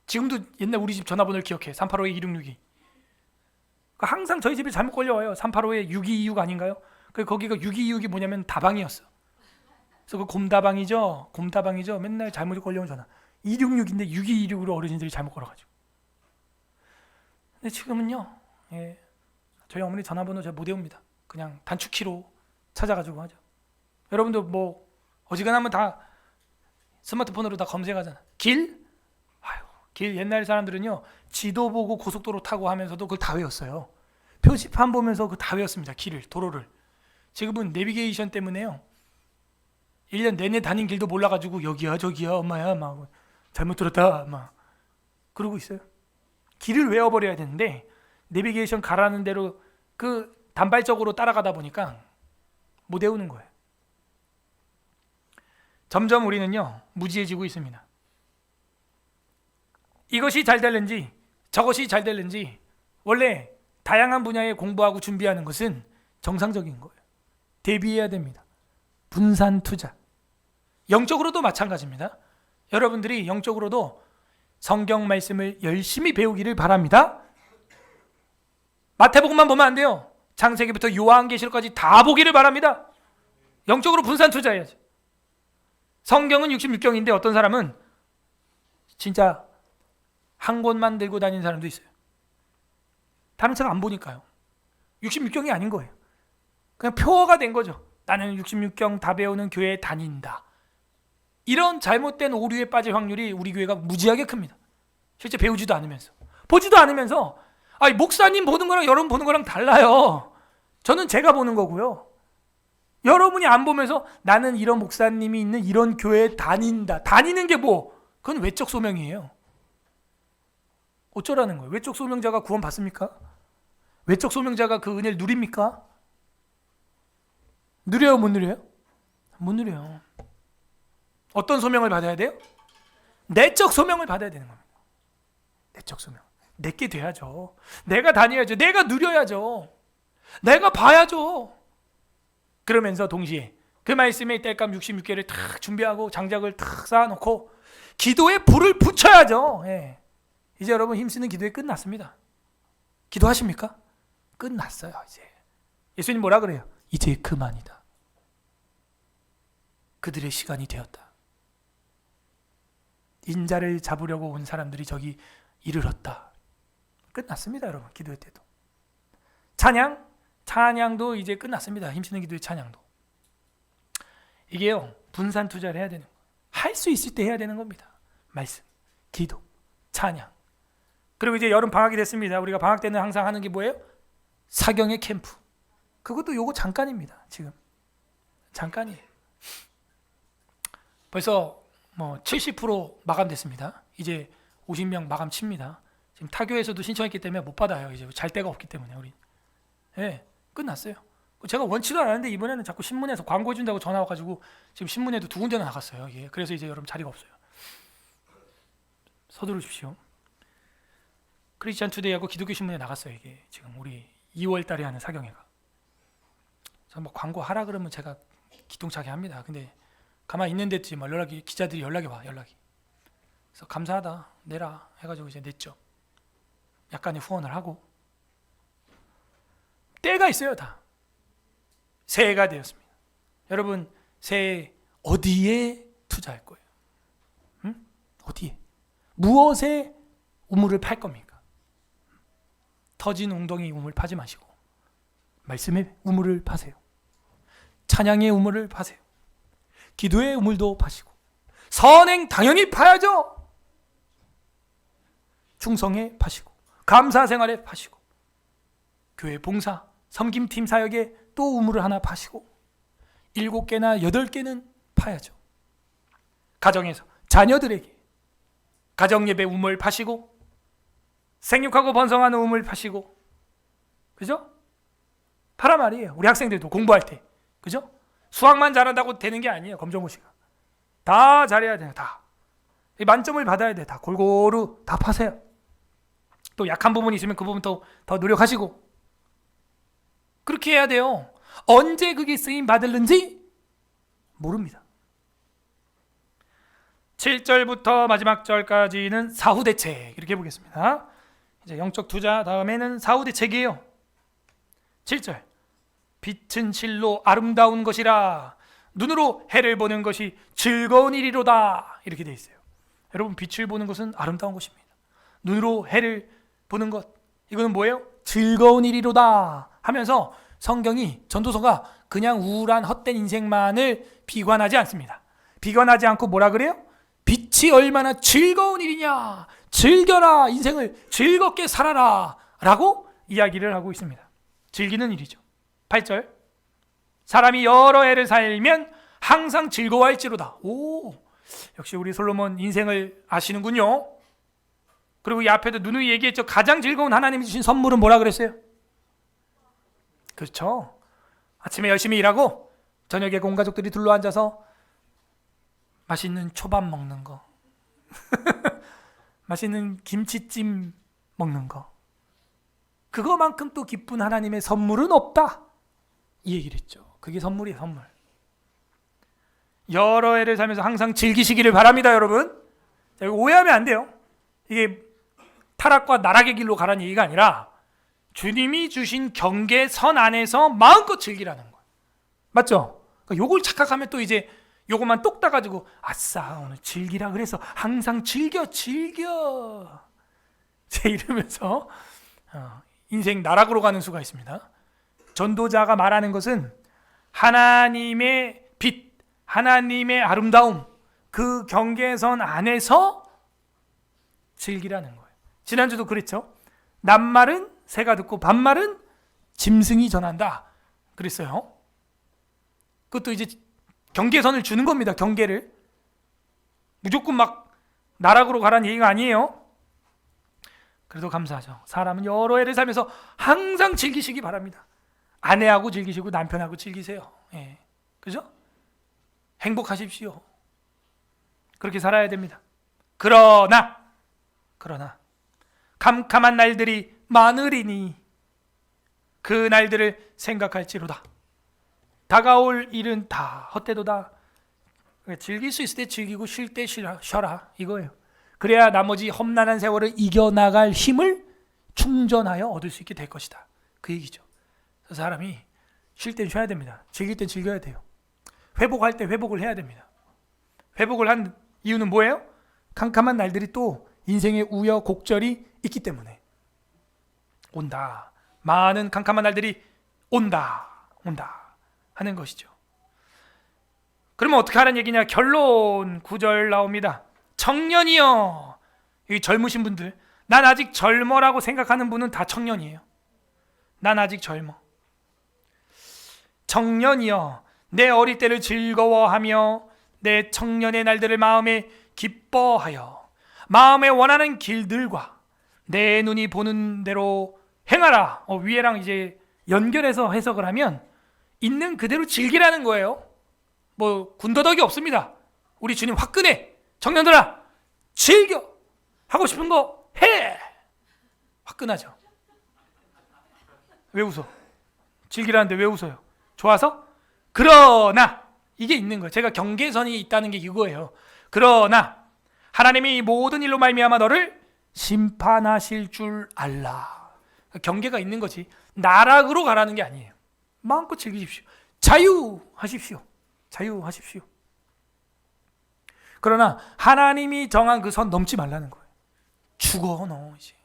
지금도 옛날 우리 집 전화번호를 기억해. 385-2662. 항상 저희 집에 잘못 걸려와요. 385-6226 아닌가요? 거기가 6226이 뭐냐면 다방이었어. 그래서 그 곰다방이죠. 맨날 잘못 걸려온 전화. 266인데 6226으로 어르신들이 잘못 걸어가지고. 근데 지금은요, 예, 저희 어머니 전화번호 잘 못 외웁니다. 그냥 단축키로 찾아가지고 하죠. 여러분도 뭐 어지간하면 다 스마트폰으로 다 검색하잖아. 길? 길 옛날 사람들은요, 지도 보고 고속도로 타고 하면서도 그걸 다 외웠어요. 표지판 보면서 그걸 다 외웠습니다. 길을, 도로를. 지금은 내비게이션 때문에요, 1년 내내 다닌 길도 몰라가지고 여기야 저기야 엄마야 막 잘못 들었다 막 그러고 있어요. 길을 외워버려야 되는데 내비게이션 가라는 대로 그 단발적으로 따라가다 보니까 못 외우는 거예요. 점점 우리는요 무지해지고 있습니다. 이것이 잘 될는지 저것이 잘 될는지, 원래 다양한 분야에 공부하고 준비하는 것은 정상적인 거예요. 대비해야 됩니다. 분산 투자. 영적으로도 마찬가지입니다. 여러분들이 영적으로도 성경 말씀을 열심히 배우기를 바랍니다. 마태복음만 보면 안 돼요. 창세기부터 요한계시록까지 다 보기를 바랍니다. 영적으로 분산 투자해야죠. 성경은 66경인데 어떤 사람은 진짜 한 권만 들고 다니는 사람도 있어요. 다른 책 안 보니까요. 66경이 아닌 거예요. 그냥 표어가 된 거죠. 나는 66경 다 배우는 교회에 다닌다. 이런 잘못된 오류에 빠질 확률이 우리 교회가 무지하게 큽니다. 실제 배우지도 않으면서, 보지도 않으면서. 목사님 보는 거랑 여러분 보는 거랑 달라요. 저는 제가 보는 거고요. 여러분이 안 보면서 나는 이런 목사님이 있는 이런 교회에 다닌다. 다니는 게 뭐? 그건 외적 소명이에요. 어쩌라는 거예요? 외적 소명자가 구원 받습니까? 외적 소명자가 그 은혜를 누립니까? 누려요, 못 누려요? 못 누려요. 어떤 소명을 받아야 돼요? 내적 소명을 받아야 되는 겁니다. 내적 소명. 내게 돼야죠. 내가 다녀야죠. 내가 누려야죠. 내가 봐야죠. 그러면서 동시에 그 말씀에 땔감 66개를 탁 준비하고 장작을 탁 쌓아놓고 기도에 불을 붙여야죠. 예. 이제 여러분 힘쓰는 기도에 끝났습니다. 기도하십니까? 끝났어요. 이제 예수님 뭐라 그래요? 이제 그만이다. 그들의 시간이 되었다. 인자를 잡으려고 온 사람들이 저기 이르렀다. 끝났습니다. 여러분 기도회 때도. 찬양도 이제 끝났습니다. 힘쓰는 기도의 찬양도. 이게요 분산 투자를 해야 되는 거예요. 할 수 있을 때 해야 되는 겁니다. 말씀, 기도, 찬양. 그리고 이제 여름 방학이 됐습니다. 우리가 방학 때는 항상 하는 게 뭐예요? 사경의 캠프. 그것도 요거 잠깐입니다. 지금 잠깐이에요. 벌써 70% 마감됐습니다. 이제 50명 마감 칩니다. 지금 타교에서도 신청했기 때문에 못 받아요. 이제 잘 데가 없기 때문에 우리. 예, 끝났어요. 제가 원치도 않았는데 이번에는 자꾸 신문에서 광고해 준다고 전화 와가지고 지금 신문에도 2군데나 나갔어요. 이게. 그래서 이제 여러분 자리가 없어요. 서두르십시오. 크리스찬 투데이하고 기독교 신문에 나갔어요. 이게 지금 우리 2월 달에 하는 사경회가. 그래서 뭐 광고 하라 그러면 제가 기똥차게 합니다. 근데 가만히 있는데 뭐 연락이 기자들이 연락이 와. 그래서 감사하다 내라 해가지고 이제 냈죠. 약간의 후원을 하고 때가 있어요. 다 새해가 되었습니다. 여러분 새해 어디에 투자할 거예요? 응? 어디에? 무엇에 우물을 팔 겁니까? 터진 웅덩이 우물 파지 마시고 말씀의 우물을 파세요. 찬양의 우물을 파세요. 기도의 우물도 파시고 선행 당연히 파야죠. 충성에 파시고 감사생활에 파시고 교회 봉사 섬김팀 사역에 또 우물을 하나 파시고 7개나 8개는 파야죠. 가정에서 자녀들에게 가정예배 우물 파시고 생육하고 번성하는 우물 파시고 그죠? 파라 말이에요. 우리 학생들도 공부할 때 그죠? 수학만 잘한다고 되는 게 아니에요. 검정고시가 다 잘해야 돼요. 다 만점을 받아야 돼. 다 골고루 다 파세요. 또 약한 부분이 있으면 그 부분 더 노력하시고 그렇게 해야 돼요. 언제 그게 쓰임 받을는지 모릅니다. 7절부터 마지막 절까지는 사후대책 이렇게 보겠습니다. 이제 영적 투자 다음에는 사후대책이에요. 7절 빛은 실로 아름다운 것이라 눈으로 해를 보는 것이 즐거운 일이로다 이렇게 되어 있어요. 여러분 빛을 보는 것은 아름다운 것입니다. 눈으로 해를 보는 것 이거는 뭐예요? 즐거운 일이로다 하면서 성경이 전도서가 그냥 우울한 헛된 인생만을 비관하지 않습니다. 비관하지 않고 뭐라 그래요? 빛이 얼마나 즐거운 일이냐 즐겨라 인생을 즐겁게 살아라 라고 이야기를 하고 있습니다. 즐기는 일이죠. 8절 사람이 여러 해를 살면 항상 즐거워할지로다. 오 역시 우리 솔로몬 인생을 아시는군요. 그리고 이 앞에도 누누이 얘기했죠. 가장 즐거운 하나님이 주신 선물은 뭐라 그랬어요? 그렇죠. 아침에 열심히 일하고 저녁에 온 가족들이 둘러앉아서 맛있는 초밥 먹는 거 맛있는 김치찜 먹는 거 그거만큼 또 기쁜 하나님의 선물은 없다 이 얘기를 했죠. 그게 선물이에요. 선물. 여러 해를 살면서 항상 즐기시기를 바랍니다. 여러분 자, 오해하면 안 돼요. 이게 타락과 나락의 길로 가라는 얘기가 아니라 주님이 주신 경계선 안에서 마음껏 즐기라는 거예요. 맞죠? 그러니까 요걸 착각하면 또 이제 요것만 똑 따가지고 아싸 오늘 즐기라 그래서 항상 즐겨 제 이러면서 인생 나락으로 가는 수가 있습니다. 전도자가 말하는 것은 하나님의 빛, 하나님의 아름다움 그 경계선 안에서 즐기라는 거예요. 지난주도 그랬죠. 낱말은 새가 듣고 반말은 짐승이 전한다 그랬어요. 그것도 이제 경계선을 주는 겁니다. 경계를 무조건 막 나락으로 가라는 얘기가 아니에요. 그래도 감사하죠. 사람은 여러 해를 살면서 항상 즐기시기 바랍니다. 아내하고 즐기시고 남편하고 즐기세요. 예. 그죠? 행복하십시오. 그렇게 살아야 됩니다. 그러나 캄캄한 날들이 많으리니 그 날들을 생각할지로다. 다가올 일은 다 헛되도다. 즐길 수 있을 때 즐기고 쉴 때 쉬어라 이거예요. 그래야 나머지 험난한 세월을 이겨나갈 힘을 충전하여 얻을 수 있게 될 것이다. 그 얘기죠. 그래서 사람이 쉴 땐 쉬어야 됩니다. 즐길 땐 즐겨야 돼요. 회복할 때 회복을 해야 됩니다. 회복을 한 이유는 뭐예요? 캄캄한 날들이 또 인생의 우여곡절이 있기 때문에 온다. 많은 캄캄한 날들이 온다 하는 것이죠. 그러면 어떻게 하라는 얘기냐? 결론 9절 나옵니다. 청년이여, 이 젊으신 분들, 난 아직 젊어라고 생각하는 분은 다 청년이에요. 난 아직 젊어. 청년이여, 내 어릴 때를 즐거워하며 내 청년의 날들을 마음에 기뻐하여 마음에 원하는 길들과 내 눈이 보는 대로 행하라. 위에랑 이제 연결해서 해석을 하면 있는 그대로 즐기라는 거예요. 뭐 군더더기 없습니다. 우리 주님 화끈해. 청년들아, 즐겨. 하고 싶은 거 해. 화끈하죠. 왜 웃어? 즐기라는데 왜 웃어요? 좋아서? 그러나 이게 있는 거예요. 제가 경계선이 있다는 게 이거예요. 그러나 하나님이 모든 일로 말미암아 너를 심판하실 줄 알라. 경계가 있는 거지. 나락으로 가라는 게 아니에요. 마음껏 즐기십시오. 자유하십시오. 자유하십시오. 그러나 하나님이 정한 그 선 넘지 말라는 거예요. 죽어 너 이제.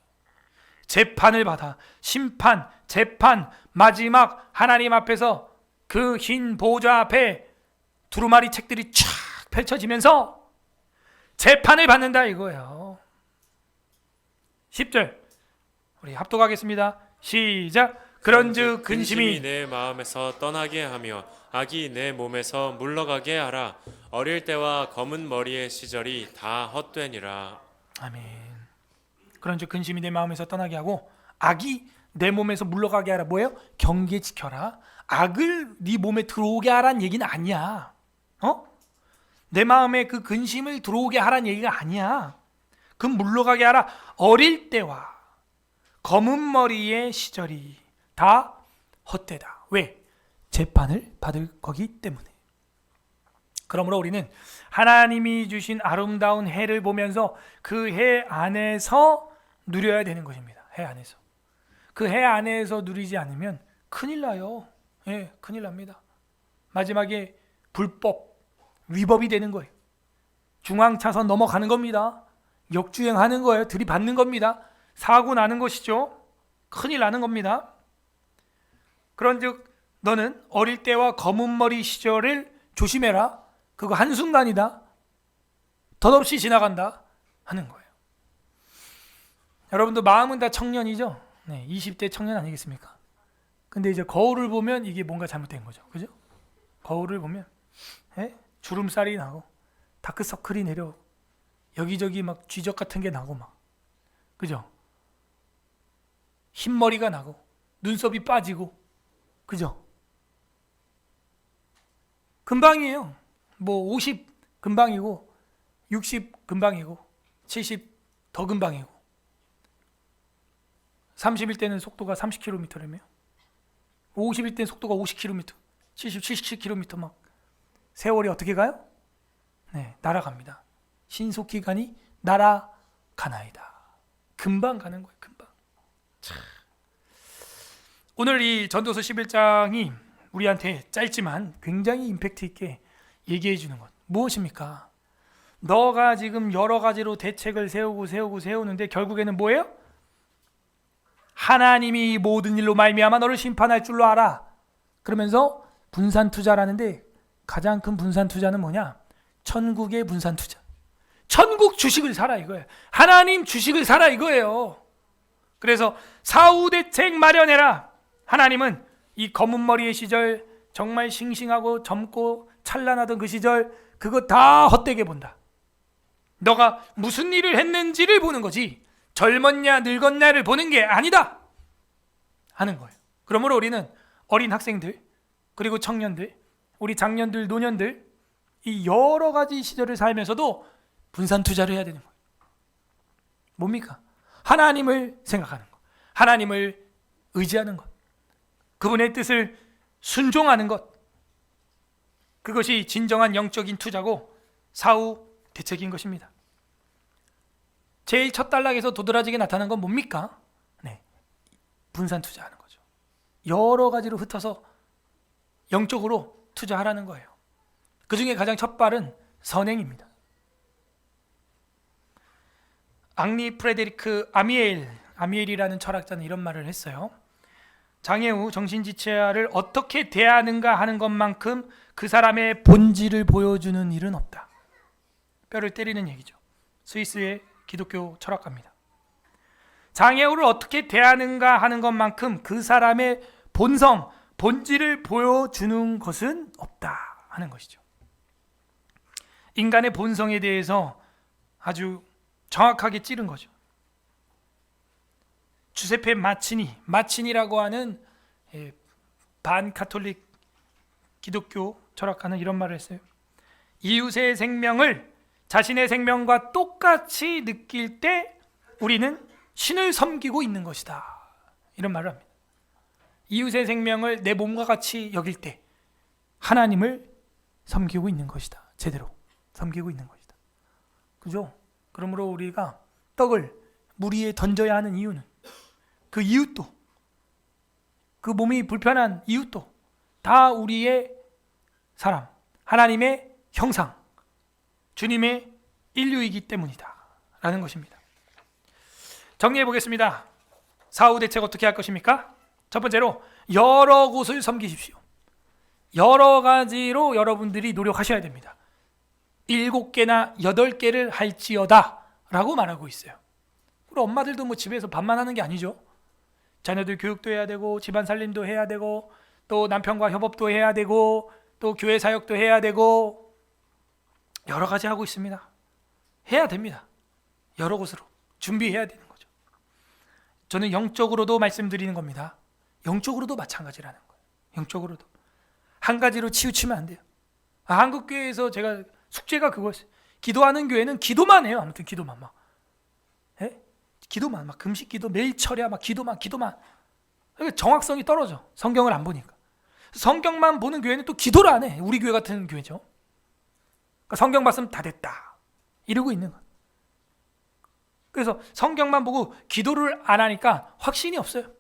재판을 받아. 심판, 재판, 마지막 하나님 앞에서 그 흰 보좌 앞에 두루마리 책들이 쫙 펼쳐지면서 재판을 받는다 이거예요. 10절 우리 합독하겠습니다. 시작. 그런즉 근심이 내 마음에서 떠나게 하며 악이 내 몸에서 물러가게 하라. 어릴 때와 검은 머리의 시절이 다 헛되니라. 아멘. 그런즉 근심이 내 마음에서 떠나게 하고 악이 내 몸에서 물러가게 하라. 뭐예요? 경계 지켜라. 악을 네 몸에 들어오게 하란 얘기는 아니야. 내 마음에 그 근심을 들어오게 하란 얘기가 아니야. 그 물러가게 하라. 어릴 때와 검은 머리의 시절이 다 헛되다. 왜? 재판을 받을 거기 때문에. 그러므로 우리는 하나님이 주신 아름다운 해를 보면서 그 해 안에서 누려야 되는 것입니다. 해 안에서. 그 해 안에서 누리지 않으면 큰일 나요. 예, 큰일 납니다. 마지막에 불법, 위법이 되는 거예요. 중앙차선 넘어가는 겁니다. 역주행하는 거예요. 들이받는 겁니다. 사고 나는 것이죠. 큰일 나는 겁니다. 그런즉 너는 어릴 때와 검은 머리 시절을 조심해라. 그거 한순간이다. 덧없이 지나간다 하는 거예요. 여러분도 마음은 다 청년이죠. 네, 20대 청년 아니겠습니까? 근데 이제 거울을 보면 이게 뭔가 잘못된 거죠. 그죠? 거울을 보면 주름살이 나고 다크서클이 내려 여기저기 막 쥐적 같은 게 나고 막 그죠? 흰머리가 나고 눈썹이 빠지고 그죠? 금방이에요. 뭐 50 금방이고 60 금방이고 70 더 금방이고 30일 때는 속도가 30km라며 50일 때는 속도가 50km 70, 77km 막 세월이 어떻게 가요? 네, 날아갑니다. 신속기간이 날아가나이다. 금방 가는 거예요. 금방. 참. 오늘 이 전도서 11장이 우리한테 짧지만 굉장히 임팩트 있게 얘기해 주는 것 무엇입니까? 너가 지금 여러 가지로 대책을 세우는데 결국에는 뭐예요? 하나님이 모든 일로 말미암아 너를 심판할 줄로 알아. 그러면서 분산 투자라는데 가장 큰 분산 투자는 뭐냐? 천국의 분산 투자. 천국 주식을 사라 이거예요. 하나님 주식을 사라 이거예요. 그래서 사후 대책 마련해라. 하나님은 이 검은 머리의 시절 정말 싱싱하고 젊고 찬란하던 그 시절 그거 다 헛되게 본다. 너가 무슨 일을 했는지를 보는 거지 젊었냐 늙었냐를 보는 게 아니다 하는 거예요. 그러므로 우리는 어린 학생들 그리고 청년들 우리 장년들 노년들 이 여러 가지 시절을 살면서도 분산 투자를 해야 되는 거예요. 뭡니까? 하나님을 생각하는 것, 하나님을 의지하는 것, 그분의 뜻을 순종하는 것, 그것이 진정한 영적인 투자고 사후 대책인 것입니다. 제일 첫 단락에서 도드라지게 나타난 건 뭡니까? 네, 분산 투자하는 거죠. 여러 가지로 흩어서 영적으로 투자하라는 거예요. 그 중에 가장 첫 발은 선행입니다. 앙리 프레데리크 아미엘이라는 철학자는 이런 말을 했어요. 장애 후 정신지체아를 어떻게 대하는가 하는 것만큼 그 사람의 본질을 보여주는 일은 없다. 뼈를 때리는 얘기죠. 스위스의 기독교 철학가입니다. 장애우를 어떻게 대하는가 하는 것만큼 그 사람의 본성, 본질을 보여주는 것은 없다 하는 것이죠. 인간의 본성에 대해서 아주 정확하게 찌른 거죠. 주세페 마치니라고 하는 반카톨릭 기독교 철학가는 이런 말을 했어요. 이웃의 생명을 자신의 생명과 똑같이 느낄 때 우리는 신을 섬기고 있는 것이다. 이런 말을 합니다. 이웃의 생명을 내 몸과 같이 여길 때 하나님을 섬기고 있는 것이다. 제대로 섬기고 있는 것이다. 그죠? 그러므로 우리가 떡을 물 위에 던져야 하는 이유는 그 이웃도, 그 몸이 불편한 이웃도 다 우리의 사람, 하나님의 형상, 주님의 인류이기 때문이다 라는 것입니다. 정리해 보겠습니다. 사후 대책 어떻게 할 것입니까? 첫 번째로 여러 곳을 섬기십시오. 여러 가지로 여러분들이 노력하셔야 됩니다. 7개나 8개를 할지어다 라고 말하고 있어요. 우리 엄마들도 뭐 집에서 밥만 하는 게 아니죠. 자녀들 교육도 해야 되고 집안 살림도 해야 되고 또 남편과 협업도 해야 되고 또 교회 사역도 해야 되고 여러 가지 하고 있습니다. 해야 됩니다. 여러 곳으로 준비해야 되는 거죠. 저는 영적으로도 말씀드리는 겁니다. 영적으로도 마찬가지라는 거예요. 영적으로도 한 가지로 치우치면 안 돼요. 한국교회에서 제가 숙제가 그거였어요. 기도하는 교회는 기도만 해요. 아무튼 기도만 막. 기도만 막 금식 기도 매일 철야 막 기도만. 그러니까 정확성이 떨어져. 성경을 안 보니까. 성경만 보는 교회는 또 기도를 안 해. 우리 교회 같은 교회죠. 그러니까 성경 봤으면 다 됐다 이러고 있는 거예요. 그래서 성경만 보고 기도를 안 하니까 확신이 없어요.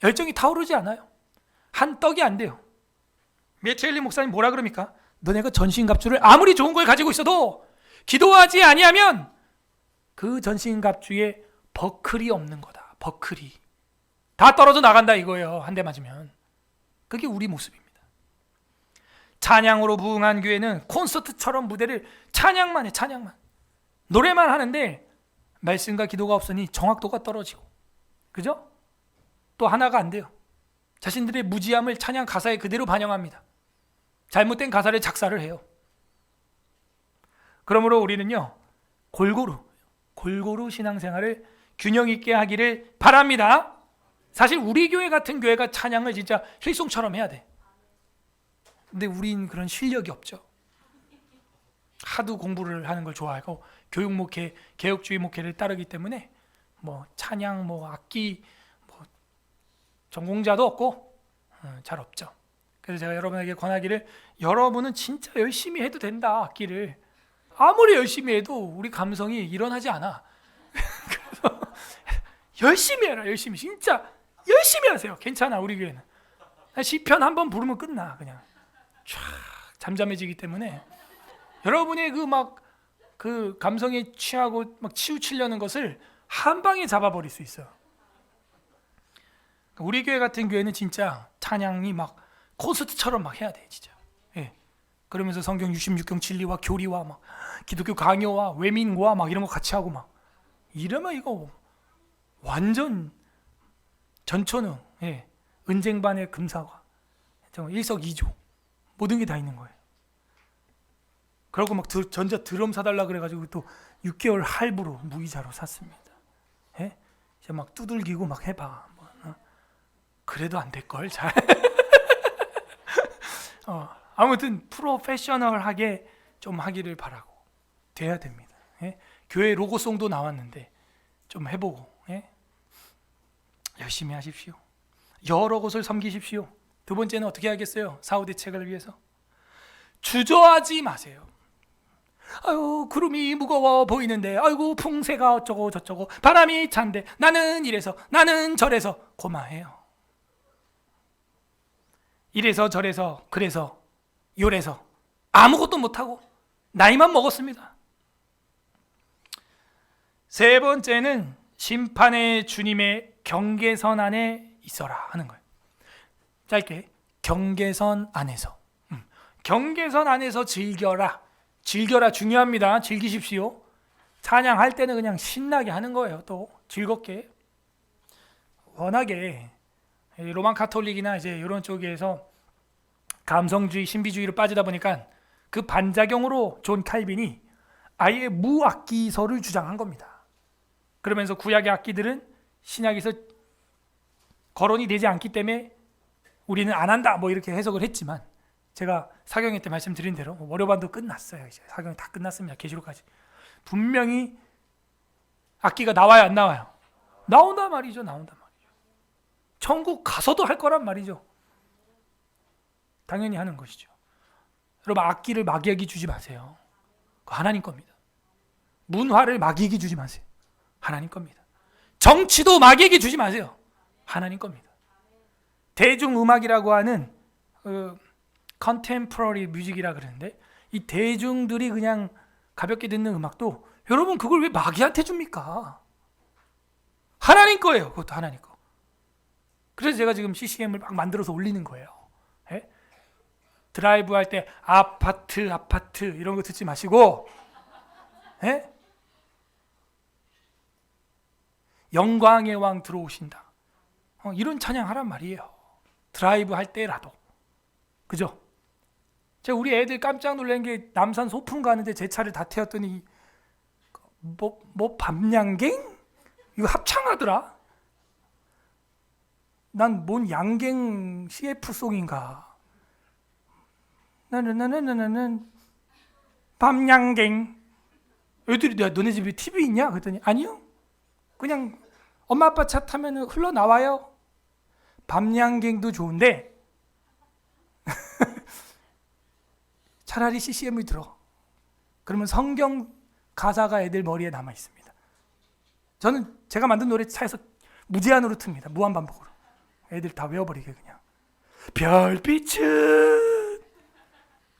열정이 타오르지 않아요. 한 떡이 안 돼요. 메트엘리 목사님 뭐라 그럽니까? 너네가 전신갑주를 아무리 좋은 걸 가지고 있어도 기도하지 아니하면 그 전신갑주에 버클이 없는 거다. 버클이 다 떨어져 나간다 이거예요. 한 대 맞으면. 그게 우리 모습입니다. 찬양으로 부흥한 교회는 콘서트처럼 무대를 찬양만 해. 찬양만. 노래만 하는데 말씀과 기도가 없으니 정확도가 떨어지고, 그죠? 또 하나가 안 돼요. 자신들의 무지함을 찬양 가사에 그대로 반영합니다. 잘못된 가사를 작사를 해요. 그러므로 우리는요 골고루 신앙생활을 균형 있게 하기를 바랍니다. 사실 우리 교회 같은 교회가 찬양을 진짜 힐송처럼 해야 돼. 근데 우린 그런 실력이 없죠. 하도 공부를 하는 걸 좋아하고 교육 목회, 개혁주의 목회를 따르기 때문에 뭐 찬양, 뭐 악기, 뭐 전공자도 없고 잘 없죠. 그래서 제가 여러분에게 권하기를, 여러분은 진짜 열심히 해도 된다. 악기를 아무리 열심히 해도 우리 감성이 일어나지 않아. 그래서 열심히 해라. 열심히 진짜 열심히 하세요. 괜찮아. 우리 교회는 시편 한번 부르면 끝나. 그냥 쫙 잠잠해지기 때문에 여러분의 그 감성에 취하고 막 치우치려는 것을 한 방에 잡아버릴 수 있어요. 우리 교회 같은 교회는 진짜 찬양이 막 콘서트처럼 막 해야 돼 진짜. 예. 그러면서 성경 66경 진리와 교리와 막 기독교 강요와 외민과 막 이런 거 같이 하고 막 이러면 이거 완전 전천후, 예. 은쟁반의 금사과, 일석이조 모든 게 다 있는 거예요. 그러고 막 전자 드럼 사달라 그래가지고 또 6개월 할부로 무이자로 샀습니다. 예? 이제 막 두들기고 막 해봐. 그래도 안 될걸 잘. 아무튼 프로페셔널하게 좀 하기를 바라고 돼야 됩니다. 예? 교회 로고송도 나왔는데 좀 해보고, 예? 열심히 하십시오. 여러 곳을 섬기십시오. 두 번째는 어떻게 하겠어요? 사후 대책을 위해서 주저하지 마세요. 아유 구름이 무거워 보이는데, 아이고 풍세가 어쩌고 저쩌고 바람이 찬데 나는 이래서 나는 저래서 고마해요. 이래서 저래서 그래서 요래서 아무것도 못하고 나이만 먹었습니다. 세 번째는 심판의 주님의 경계선 안에 있어라 하는 거예요. 짧게 경계선 안에서. 경계선 안에서 즐겨라. 즐겨라 중요합니다. 즐기십시오. 찬양할 때는 그냥 신나게 하는 거예요. 또 즐겁게. 워낙에 로만 카톨릭이나 이제 이런 쪽에서 감성주의, 신비주의로 빠지다 보니까 그 반작용으로 존 칼빈이 아예 무악기서를 주장한 겁니다. 그러면서 구약의 악기들은 신약에서 거론이 되지 않기 때문에 우리는 안 한다 뭐 이렇게 해석을 했지만, 제가 사경회 때 말씀드린 대로 월요반도 끝났어요. 이제 사경이 다 끝났습니다. 계시록까지. 분명히 악기가 나와요, 안 나와요? 나온단 말이죠. 나온단 말이죠. 천국 가서도 할 거란 말이죠. 당연히 하는 것이죠. 여러분, 악기를 마귀에게 주지 마세요. 그거 하나님 겁니다. 문화를 마귀에게 주지 마세요. 하나님 겁니다. 정치도 마귀에게 주지 마세요. 하나님 겁니다. 대중음악이라고 하는 컨템포러리 뮤직이라 그러는데, 이 대중들이 그냥 가볍게 듣는 음악도 여러분 그걸 왜 마귀한테 줍니까? 하나님 거예요. 그것도 하나님 거. 그래서 제가 지금 CCM을 막 만들어서 올리는 거예요. 예? 드라이브 할 때 아파트 이런 거 듣지 마시고, 예? 영광의 왕 들어오신다, 이런 찬양 하란 말이에요. 드라이브 할 때라도. 그죠? 제가 우리 애들 깜짝 놀란 게, 남산 소풍 가는데 제 차를 다 태웠더니 뭐 밤양갱? 이거 합창하더라. 난 뭔 양갱 CF송인가. 나는 밤양갱. 애들이, 너네 집에 TV 있냐? 그랬더니 아니요, 그냥 엄마 아빠 차 타면 흘러나와요. 밤양갱도 좋은데 차라리 CCM을 들어. 그러면 성경 가사가 애들 머리에 남아 있습니다. 저는 제가 만든 노래 차에서 무제한으로 틉니다. 무한반복으로. 애들 다 외워버리게 그냥. 별빛은.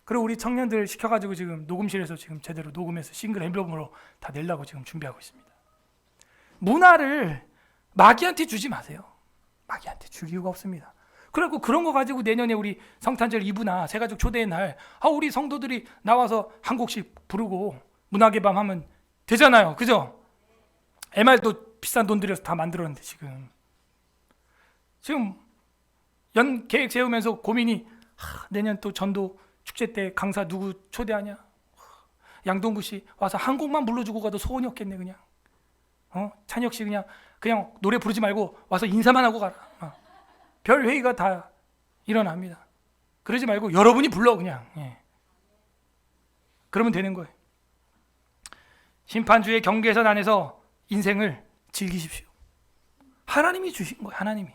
그리고 우리 청년들 시켜가지고 지금 녹음실에서 지금 제대로 녹음해서 싱글 앨범으로 다 내려고 지금 준비하고 있습니다. 문화를 마귀한테 주지 마세요. 마귀한테 줄 이유가 없습니다. 그래갖고 그런 거 가지고 내년에 우리 성탄절 이브나 새가족 초대의 날, 우리 성도들이 나와서 한 곡씩 부르고 문화의 밤 하면 되잖아요. 그죠? MR도 비싼 돈 들여서 다 만들었는데 지금 연 계획 세우면서 고민이, 내년 또 전도 축제 때 강사 누구 초대하냐? 양동구 씨 와서 한 곡만 불러주고 가도 소원이 없겠네. 그냥 찬혁 씨 그냥 노래 부르지 말고 와서 인사만 하고 가라. 별 회의가 다 일어납니다. 그러지 말고 여러분이 불러 그냥. 그러면 되는 거예요. 심판주의 경계선 안에서 인생을 즐기십시오. 하나님이 주신 거예요. 하나님이.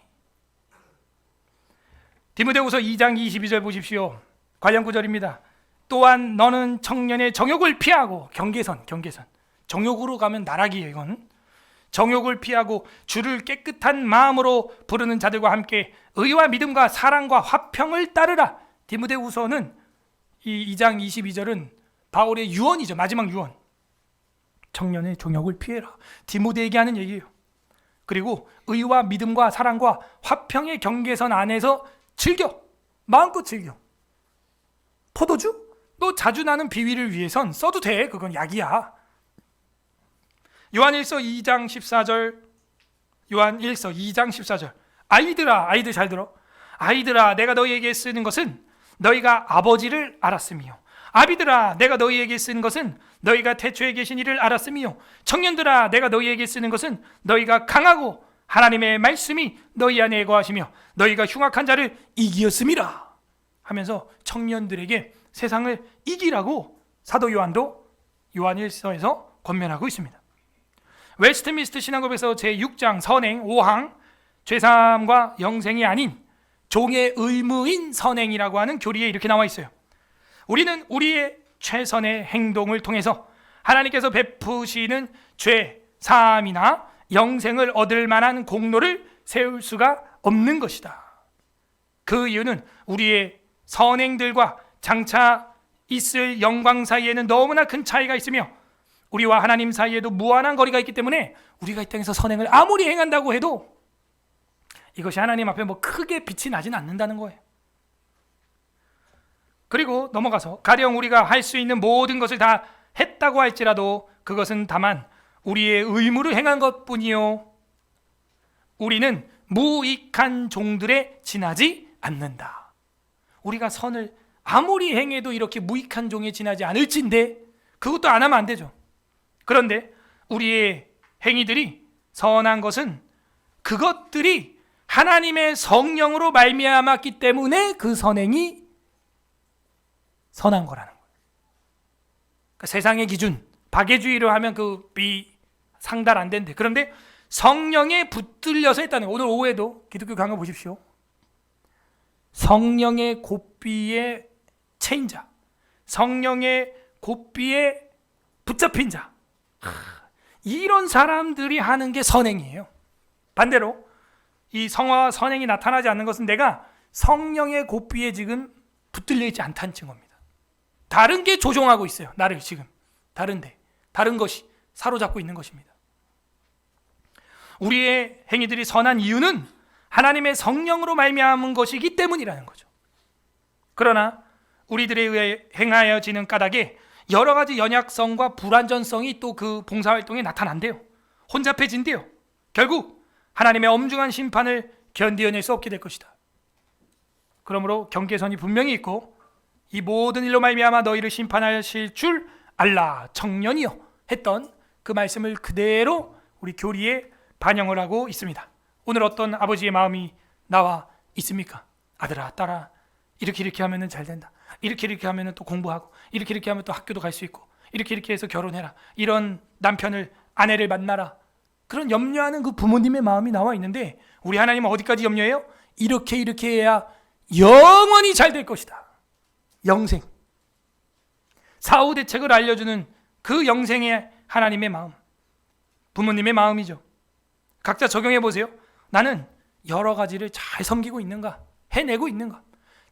디모데후서 2장 22절 보십시오. 관련 구절입니다. 또한 너는 청년의 정욕을 피하고, 경계선. 정욕으로 가면 나락이에요. 이건 정욕을 피하고 주를 깨끗한 마음으로 부르는 자들과 함께 의와 믿음과 사랑과 화평을 따르라. 디모데후서는 이 2장 22절은 바울의 유언이죠. 마지막 유언. 청년의 정욕을 피해라. 디모데에게 하는 얘기예요. 그리고 의와 믿음과 사랑과 화평의 경계선 안에서 즐겨. 마음껏 즐겨. 포도주? 너 자주 나는 비위를 위해선 써도 돼. 그건 약이야. 요한일서 2장 14절. 요한일서 2장 14절. 아이들아, 아이들 잘 들어. 아이들아, 내가 너희에게 쓰는 것은 너희가 아버지를 알았으며, 아비들아, 내가 너희에게 쓰는 것은 너희가 태초에 계신 이를 알았으며, 청년들아, 내가 너희에게 쓰는 것은 너희가 강하고 하나님의 말씀이 너희 안에 거하시며 너희가 흉악한 자를 이기었음이라 하면서 청년들에게 세상을 이기라고 사도 요한도 요한일서에서 권면하고 있습니다. 웨스트민스터 신앙법에서 제6장 선행 5항, 죄사함과 영생이 아닌 종의 의무인 선행이라고 하는 교리에 이렇게 나와 있어요. 우리는 우리의 최선의 행동을 통해서 하나님께서 베푸시는 죄 사함이나 영생을 얻을 만한 공로를 세울 수가 없는 것이다. 그 이유는 우리의 선행들과 장차 있을 영광 사이에는 너무나 큰 차이가 있으며 우리와 하나님 사이에도 무한한 거리가 있기 때문에 우리가 이 땅에서 선행을 아무리 행한다고 해도 이것이 하나님 앞에 뭐 크게 빛이 나진 않는다는 거예요. 그리고 넘어가서 가령 우리가 할 수 있는 모든 것을 다 했다고 할지라도 그것은 다만 우리의 의무를 행한 것뿐이요, 우리는 무익한 종들에 지나지 않는다. 우리가 선을 아무리 행해도 이렇게 무익한 종에 지나지 않을진데 그것도 안 하면 안 되죠. 그런데 우리의 행위들이 선한 것은 그것들이 하나님의 성령으로 말미암았기 때문에 그 선행이 선한 거라는 거예요. 그러니까 세상의 기준, 박애주의로 하면 상달 안 된대. 그런데 성령에 붙들려서 했다는 거예요. 오늘 오후에도 기독교 강의 보십시오. 성령의 고삐에 채인 자, 성령의 고삐에 붙잡힌 자, 이런 사람들이 하는 게 선행이에요. 반대로 이 성화와 선행이 나타나지 않는 것은 내가 성령의 고삐에 지금 붙들려 있지 않다는 증거입니다. 다른 게 조종하고 있어요. 나를 지금 다른 것이 사로잡고 있는 것입니다. 우리의 행위들이 선한 이유는 하나님의 성령으로 말미암은 것이기 때문이라는 거죠. 그러나 우리들에 의해 행하여지는 까닭에 여러 가지 연약성과 불완전성이 또 그 봉사활동에 나타난대요. 혼잡해진대요. 결국 하나님의 엄중한 심판을 견디어낼 수 없게 될 것이다. 그러므로 경계선이 분명히 있고 이 모든 일로 말미암아 너희를 심판하실 줄 알라 청년이여 했던 그 말씀을 그대로 우리 교리에 반영을 하고 있습니다. 오늘 어떤 아버지의 마음이 나와 있습니까? 아들아, 딸아, 이렇게 하면은 잘 된다. 이렇게 하면은 또 공부하고, 이렇게 하면 또 학교도 갈 수 있고, 이렇게 해서 결혼해라. 이런 남편을, 아내를 만나라. 그런 염려하는 그 부모님의 마음이 나와 있는데 우리 하나님은 어디까지 염려해요? 이렇게 해야 영원히 잘 될 것이다. 영생. 사후 대책을 알려주는 그 영생의 하나님의 마음, 부모님의 마음이죠. 각자 적용해 보세요. 나는 여러 가지를 잘 섬기고 있는가? 해내고 있는가?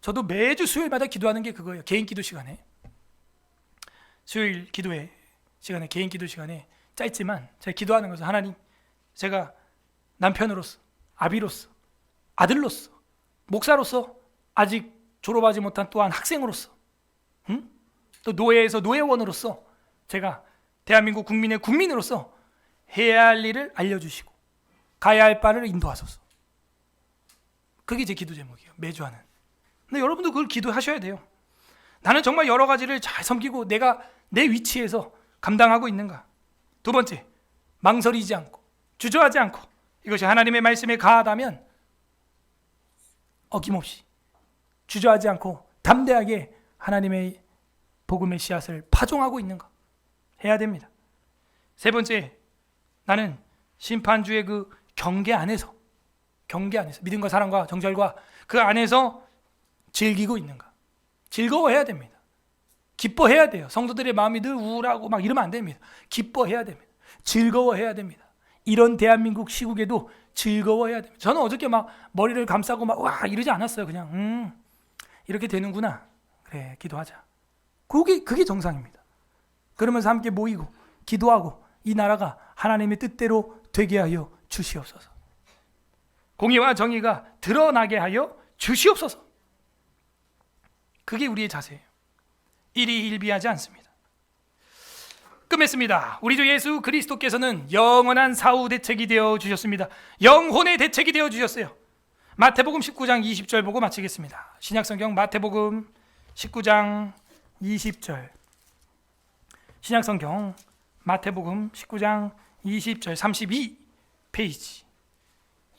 저도 매주 수요일마다 기도하는 게 그거예요. 개인 기도 시간에, 수요일 기도회 시간에, 개인 기도 시간에 짧지만 제가 기도하는 것은 하나님, 제가 남편으로서, 아비로서, 아들로서, 목사로서, 아직 졸업하지 못한 또한 학생으로서, 또 노예에서 노예원으로서 제가 대한민국 국민의 국민으로서 해야 할 일을 알려주시고 가야 할 바를 인도하소서. 그게 제 기도 제목이에요. 매주 하는. 근데 여러분도 그걸 기도하셔야 돼요. 나는 정말 여러 가지를 잘 섬기고 내가 내 위치에서 감당하고 있는가? 두 번째, 망설이지 않고 주저하지 않고 이것이 하나님의 말씀에 가하다면 어김없이 주저하지 않고 담대하게 하나님의 복음의 씨앗을 파종하고 있는가? 해야 됩니다. 세 번째, 나는 심판주의 그 경계 안에서 믿음과 사랑과 정절과 그 안에서 즐기고 있는가? 즐거워해야 됩니다. 기뻐해야 돼요. 성도들의 마음이 늘 우울하고 막 이러면 안 됩니다. 기뻐해야 됩니다. 즐거워해야 됩니다. 이런 대한민국 시국에도 즐거워해야 됩니다. 저는 어저께 막 머리를 감싸고 막 와 이러지 않았어요. 그냥 이렇게 되는구나. 그래, 기도하자. 그게 정상입니다. 그러면서 함께 모이고 기도하고 이 나라가 하나님의 뜻대로 되게 하여 주시옵소서. 공의와 정의가 드러나게 하여 주시옵소서. 그게 우리의 자세예요. 일희일비하지 않습니다. 끝맺습니다. 우리 주 예수 그리스도께서는 영원한 사후 대책이 되어 주셨습니다. 영혼의 대책이 되어 주셨어요. 마태복음 19장 20절 보고 마치겠습니다. 신약성경 마태복음 19장 20절. 신약성경 마태복음 19장 20절 32페이지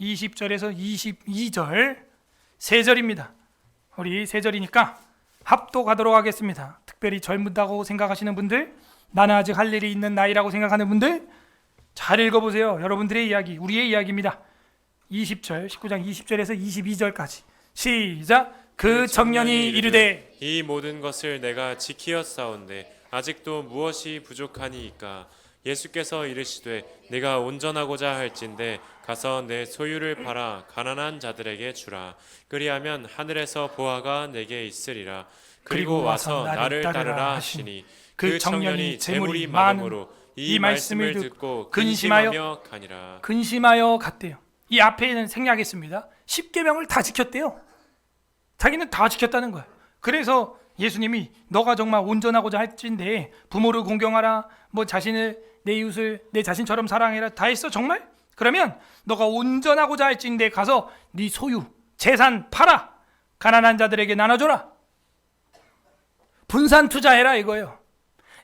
20절에서 22절 세 절입니다. 우리 세 절이니까 합독하도록 하겠습니다. 특별히 젊다고 생각하시는 분들, 나는 아직 할 일이 있는 나이라고 생각하는 분들 잘 읽어보세요. 여러분들의 이야기, 우리의 이야기입니다. 20절, 19장 20절에서 22절까지 시작. 그 청년이 이르되 이 모든 것을 내가 지키었사온데 아직도 무엇이 부족하니이까? 예수께서 이르시되 내가 온전하고자 할진대 가서 내 소유를 팔아 가난한 자들에게 주라. 그리하면 하늘에서 보화가 내게 있으리라. 그리고 와서 나를 따르라 하시니 그 청년이 재물이 많음으로 이 말씀을 듣고 근심하여 가니라. 근심하여 갔대요. 이 앞에는 생략했습니다. 10계명을 다 지켰대요. 자기는 다 지켰다는 거예요. 그래서 예수님이 너가 정말 온전하고자 할진대 부모를 공경하라, 뭐 자신을 내 이웃을 내 자신처럼 사랑해라 다 했어 정말? 그러면 너가 온전하고자 할진대 가서 네 소유 재산 팔아 가난한 자들에게 나눠줘라. 분산 투자해라 이거예요.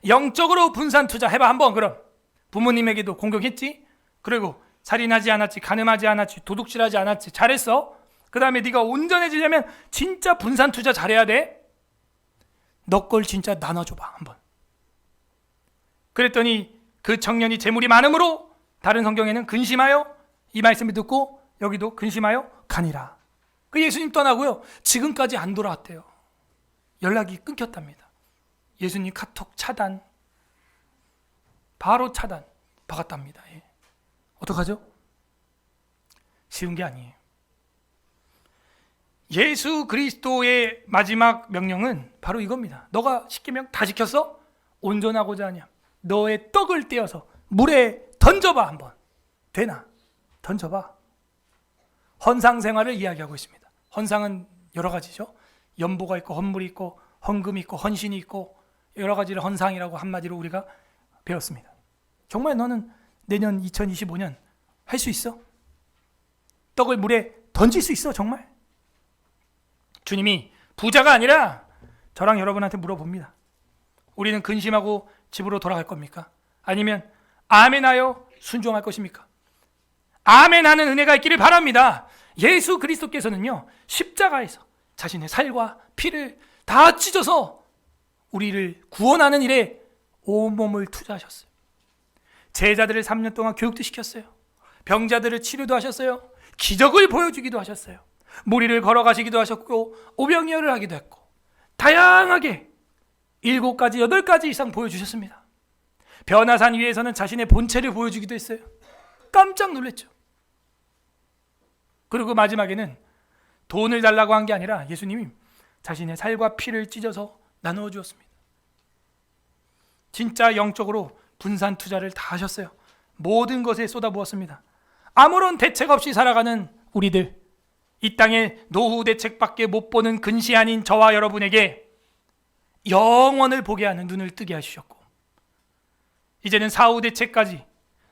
영적으로 분산 투자해봐 한번. 그럼 부모님에게도 공경했지, 그리고 살인하지 않았지, 간음하지 않았지, 도둑질하지 않았지, 잘했어. 그 다음에 네가 온전해지려면 진짜 분산 투자 잘해야 돼. 너 걸 진짜 나눠줘봐 한번. 그랬더니 그 청년이 재물이 많음으로, 다른 성경에는 근심하여, 이 말씀을 듣고 여기도 근심하여 가니라. 그 예수님 떠나고요, 지금까지 안 돌아왔대요. 연락이 끊겼답니다. 예수님 카톡 차단, 바로 차단 박았답니다. 예. 어떡하죠? 쉬운 게 아니에요. 예수 그리스도의 마지막 명령은 바로 이겁니다. 너가 십계명 다 지켰어? 온전하고자 하냐? 너의 떡을 떼어서 물에 던져봐 한번. 되나? 던져봐. 헌상 생활을 이야기하고 있습니다. 헌상은 여러 가지죠. 연보가 있고 헌물이 있고 헌금이 있고 헌신이 있고 여러 가지를 헌상이라고 한마디로 우리가 배웠습니다. 정말 너는 내년 2025년 할 수 있어? 떡을 물에 던질 수 있어 정말? 주님이 부자가 아니라 저랑 여러분한테 물어봅니다. 우리는 근심하고 집으로 돌아갈 겁니까? 아니면 아멘하여 순종할 것입니까? 아멘하는 은혜가 있기를 바랍니다. 예수 그리스도께서는요, 십자가에서 자신의 살과 피를 다 찢어서 우리를 구원하는 일에 온몸을 투자하셨어요. 제자들을 3년 동안 교육도 시켰어요. 병자들을 치료도 하셨어요. 기적을 보여주기도 하셨어요. 무리를 걸어가시기도 하셨고 오병이어를 하기도 했고 다양하게 7가지, 8가지 이상 보여주셨습니다. 변화산 위에서는 자신의 본체를 보여주기도 했어요. 깜짝 놀랐죠. 그리고 마지막에는 돈을 달라고 한 게 아니라 예수님이 자신의 살과 피를 찢어서 나누어 주었습니다. 진짜 영적으로 분산 투자를 다 하셨어요. 모든 것에 쏟아부었습니다. 아무런 대책 없이 살아가는 우리들, 이 땅에 노후 대책밖에 못 보는 근시안인 저와 여러분에게 영원을 보게 하는 눈을 뜨게 하셨고, 이제는 사후 대책까지,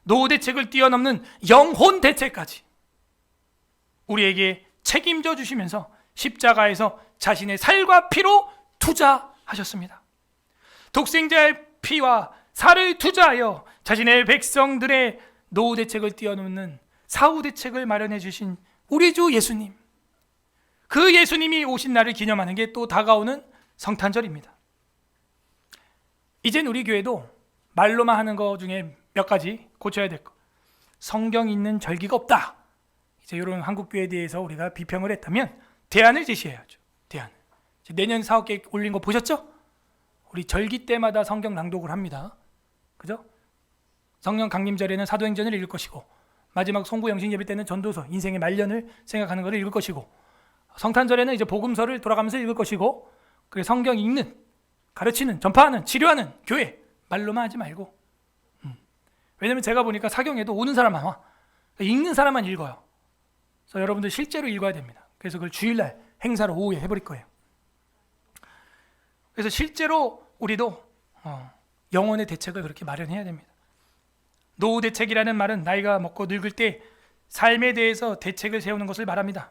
노후 대책을 뛰어넘는 영혼 대책까지 우리에게 책임져 주시면서 십자가에서 자신의 살과 피로 투자하셨습니다. 독생자의 피와 살을 투자하여 자신의 백성들의 노후 대책을 뛰어넘는 사후 대책을 마련해 주신 우리 주 예수님, 그 예수님이 오신 날을 기념하는 게 또 다가오는 성탄절입니다. 이젠 우리 교회도 말로만 하는 거 중에 몇 가지 고쳐야 될 거, 성경 있는 절기가 없다, 이제 이런 한국 교회에 대해서 우리가 비평을 했다면 대안을 제시해야죠. 대안. 내년 사업계획 올린 거 보셨죠? 우리 절기 때마다 성경 낭독을 합니다. 그죠? 성령 강림절에는 사도행전을 읽을 것이고, 마지막 송구 영신 예배 때는 전도서, 인생의 말년을 생각하는 것을 읽을 것이고, 성탄절에는 이제 복음서를 돌아가면서 읽을 것이고, 그래서 성경 읽는, 가르치는, 전파하는, 치료하는 교회, 말로만 하지 말고. 왜냐면 제가 보니까 사경에도 오는 사람만 와. 읽는 사람만 읽어요. 그래서 여러분들 실제로 읽어야 됩니다. 그래서 그걸 주일날 행사로 오후에 해버릴 거예요. 그래서 실제로 우리도 영혼의 대책을 그렇게 마련해야 됩니다. 노후 대책이라는 말은 나이가 먹고 늙을 때 삶에 대해서 대책을 세우는 것을 말합니다.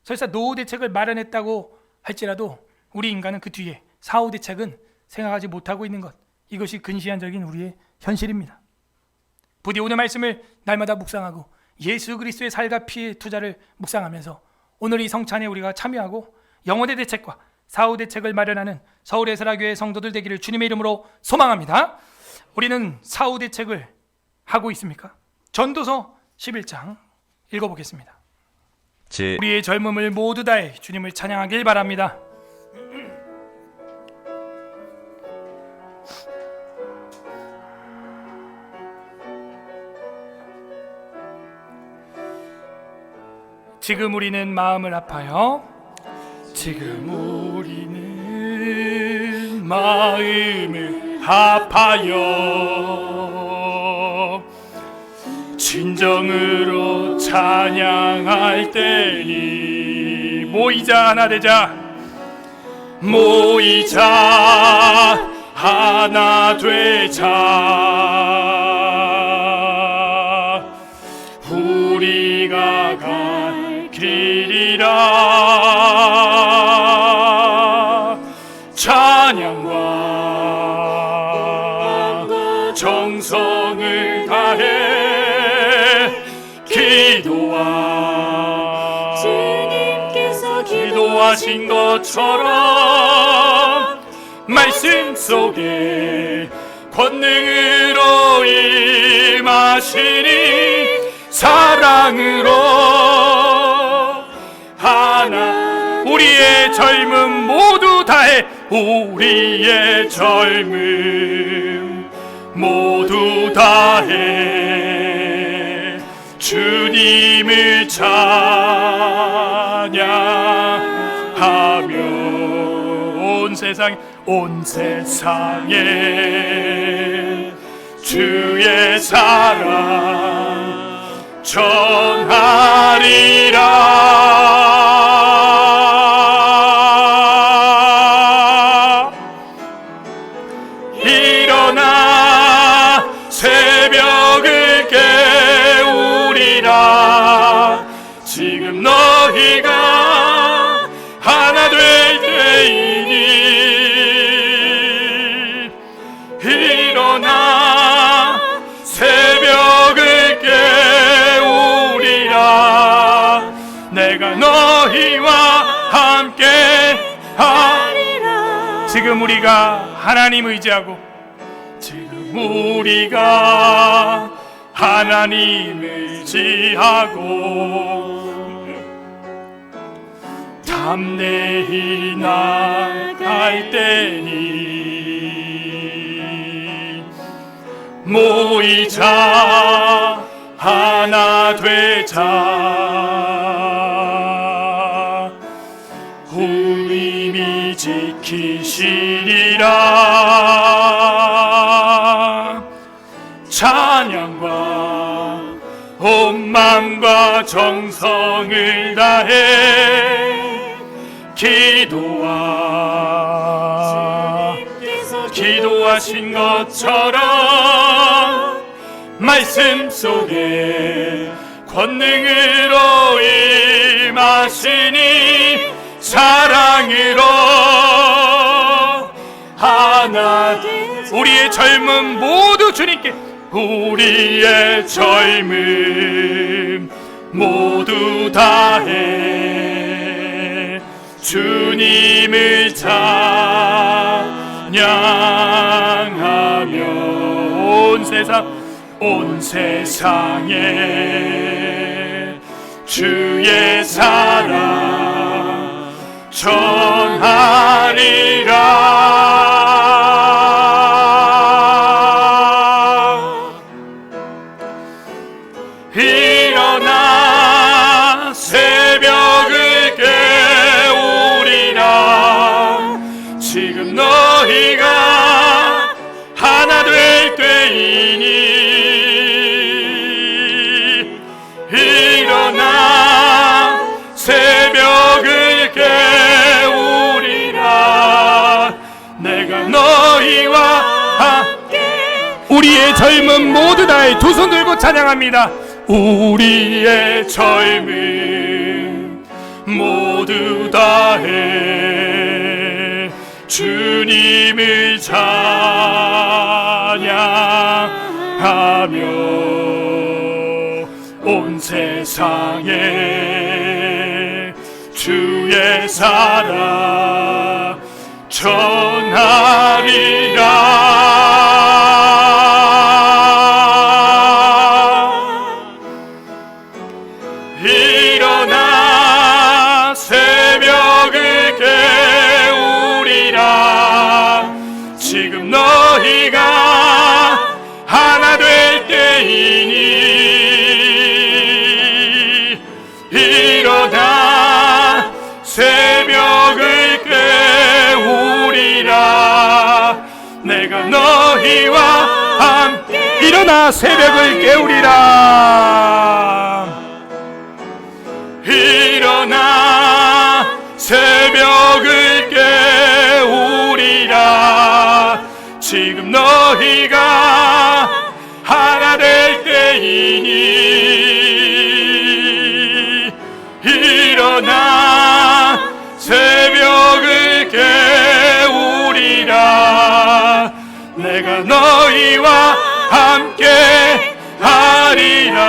설사 노후 대책을 마련했다고 할지라도 우리 인간은 그 뒤에 사후 대책은 생각하지 못하고 있는 것, 이것이 근시안적인 우리의 현실입니다. 부디 오늘 말씀을 날마다 묵상하고 예수 그리스도의 살과 피의 투자를 묵상하면서 오늘 이 성찬에 우리가 참여하고 영혼의 대책과 사후 대책을 마련하는 서울에스라교회 성도들 되기를 주님의 이름으로 소망합니다. 우리는 사후 대책을 하고 있습니까? 전도서 11장 읽어보겠습니다. 우리의 젊음을 모두 다해 주님을 찬양하길 바랍니다. 지금 우리는 마음을 아파요. 지금 우리는 마음을 아파요. 진정으로 찬양할 때니 모이자 하나 되자. 모이자 하나 되자. 우리가 갈 길이라 찬양과 정성을 다해 기도와 주님께서 기도하신 것처럼 말씀 속에 권능으로 임하시니 사랑으로 하나 우리의 젊음 모두 다해 우리의 젊음 모두 다해 주님을 찬양하며 온 세상에 주의 사랑 전하리라. 일어나 새벽을 깨우리라. 지금 너희가 하나 될 때이니 일어나 새벽을 깨우리라. 내가 너희와 함께 하리라. 지금 우리가 하나님 의지하고 지금 우리가 하나님 의지하고 담대히 나갈 때니 모이자 하나 되자. 주님이 지키시리라. 찬양과 온 마음과 정성을 다해 기도하신 것처럼 말씀 속에 권능으로 임하시니 사랑으로 하나 우리의 젊음 모두 주님께 우리의 젊음 모두 다해 주님을 찬양하며 온 세상에 주의 사랑 전하리라. 일어나 새벽을 깨우리라. 지금 너희가 하나 될 때이니 일어나 새벽을 깨우리라. 내가 너희와 함께 우리의 젊음 모두 다해 두 손 들고 찬양합니다. 우리의 젊음 모두 다해 주님을 찬양하며 온 세상에 주의 사랑 전하리라. 일어나 새벽을 깨우리라. 지금 너희가 하나 될 때이니 일어나 새벽을 깨우리라. 내가 너희와 함께 일어나 새벽을 깨우리라. 일어나 새벽을 깨우리라. 지금 너희가 하나 될 때이니 일어나 새벽을 깨우리라. 내가 너희와 함께 하리라.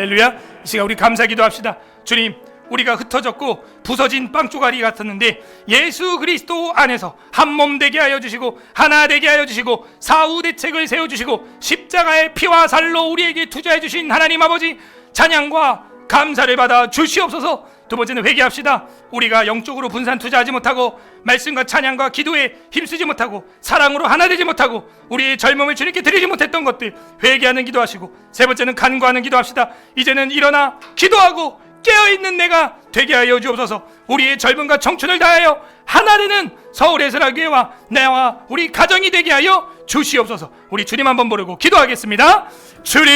할렐루야. 이 시간 우리 감사 기도합시다. 주님, 우리가 흩어졌고 부서진 빵 조각이 같았는데 예수 그리스도 안에서 한 몸 되게 하여 주시고 하나 되게 하여 주시고 사후 대책을 세워 주시고 십자가의 피와 살로 우리에게 투자해 주신 하나님 아버지, 찬양과 감사를 받아 주시옵소서. 두 번째는 회개합시다. 우리가 영적으로 분산 투자하지 못하고 말씀과 찬양과 기도에 힘쓰지 못하고 사랑으로 하나 되지 못하고 우리의 젊음을 주님께 드리지 못했던 것들 회개하는 기도하시고, 세 번째는 간구하는 기도합시다. 이제는 일어나 기도하고 깨어있는 내가 되게 하여 주옵소서. 우리의 젊음과 청춘을 다하여 하나 되는 서울예술학교회와 나와 우리 가정이 되게 하여 주시옵소서. 우리 주님 한번 부르고 기도하겠습니다. 주님,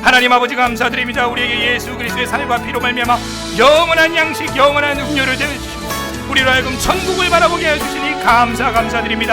하나님 아버지 감사드립니다. 우리에게 예수 그리스도의 살과 피로 말미암아 영원한 양식, 영원한 음료를 주시고 우리로 하여금 천국을 바라보게 하여 주시니 감사드립니다.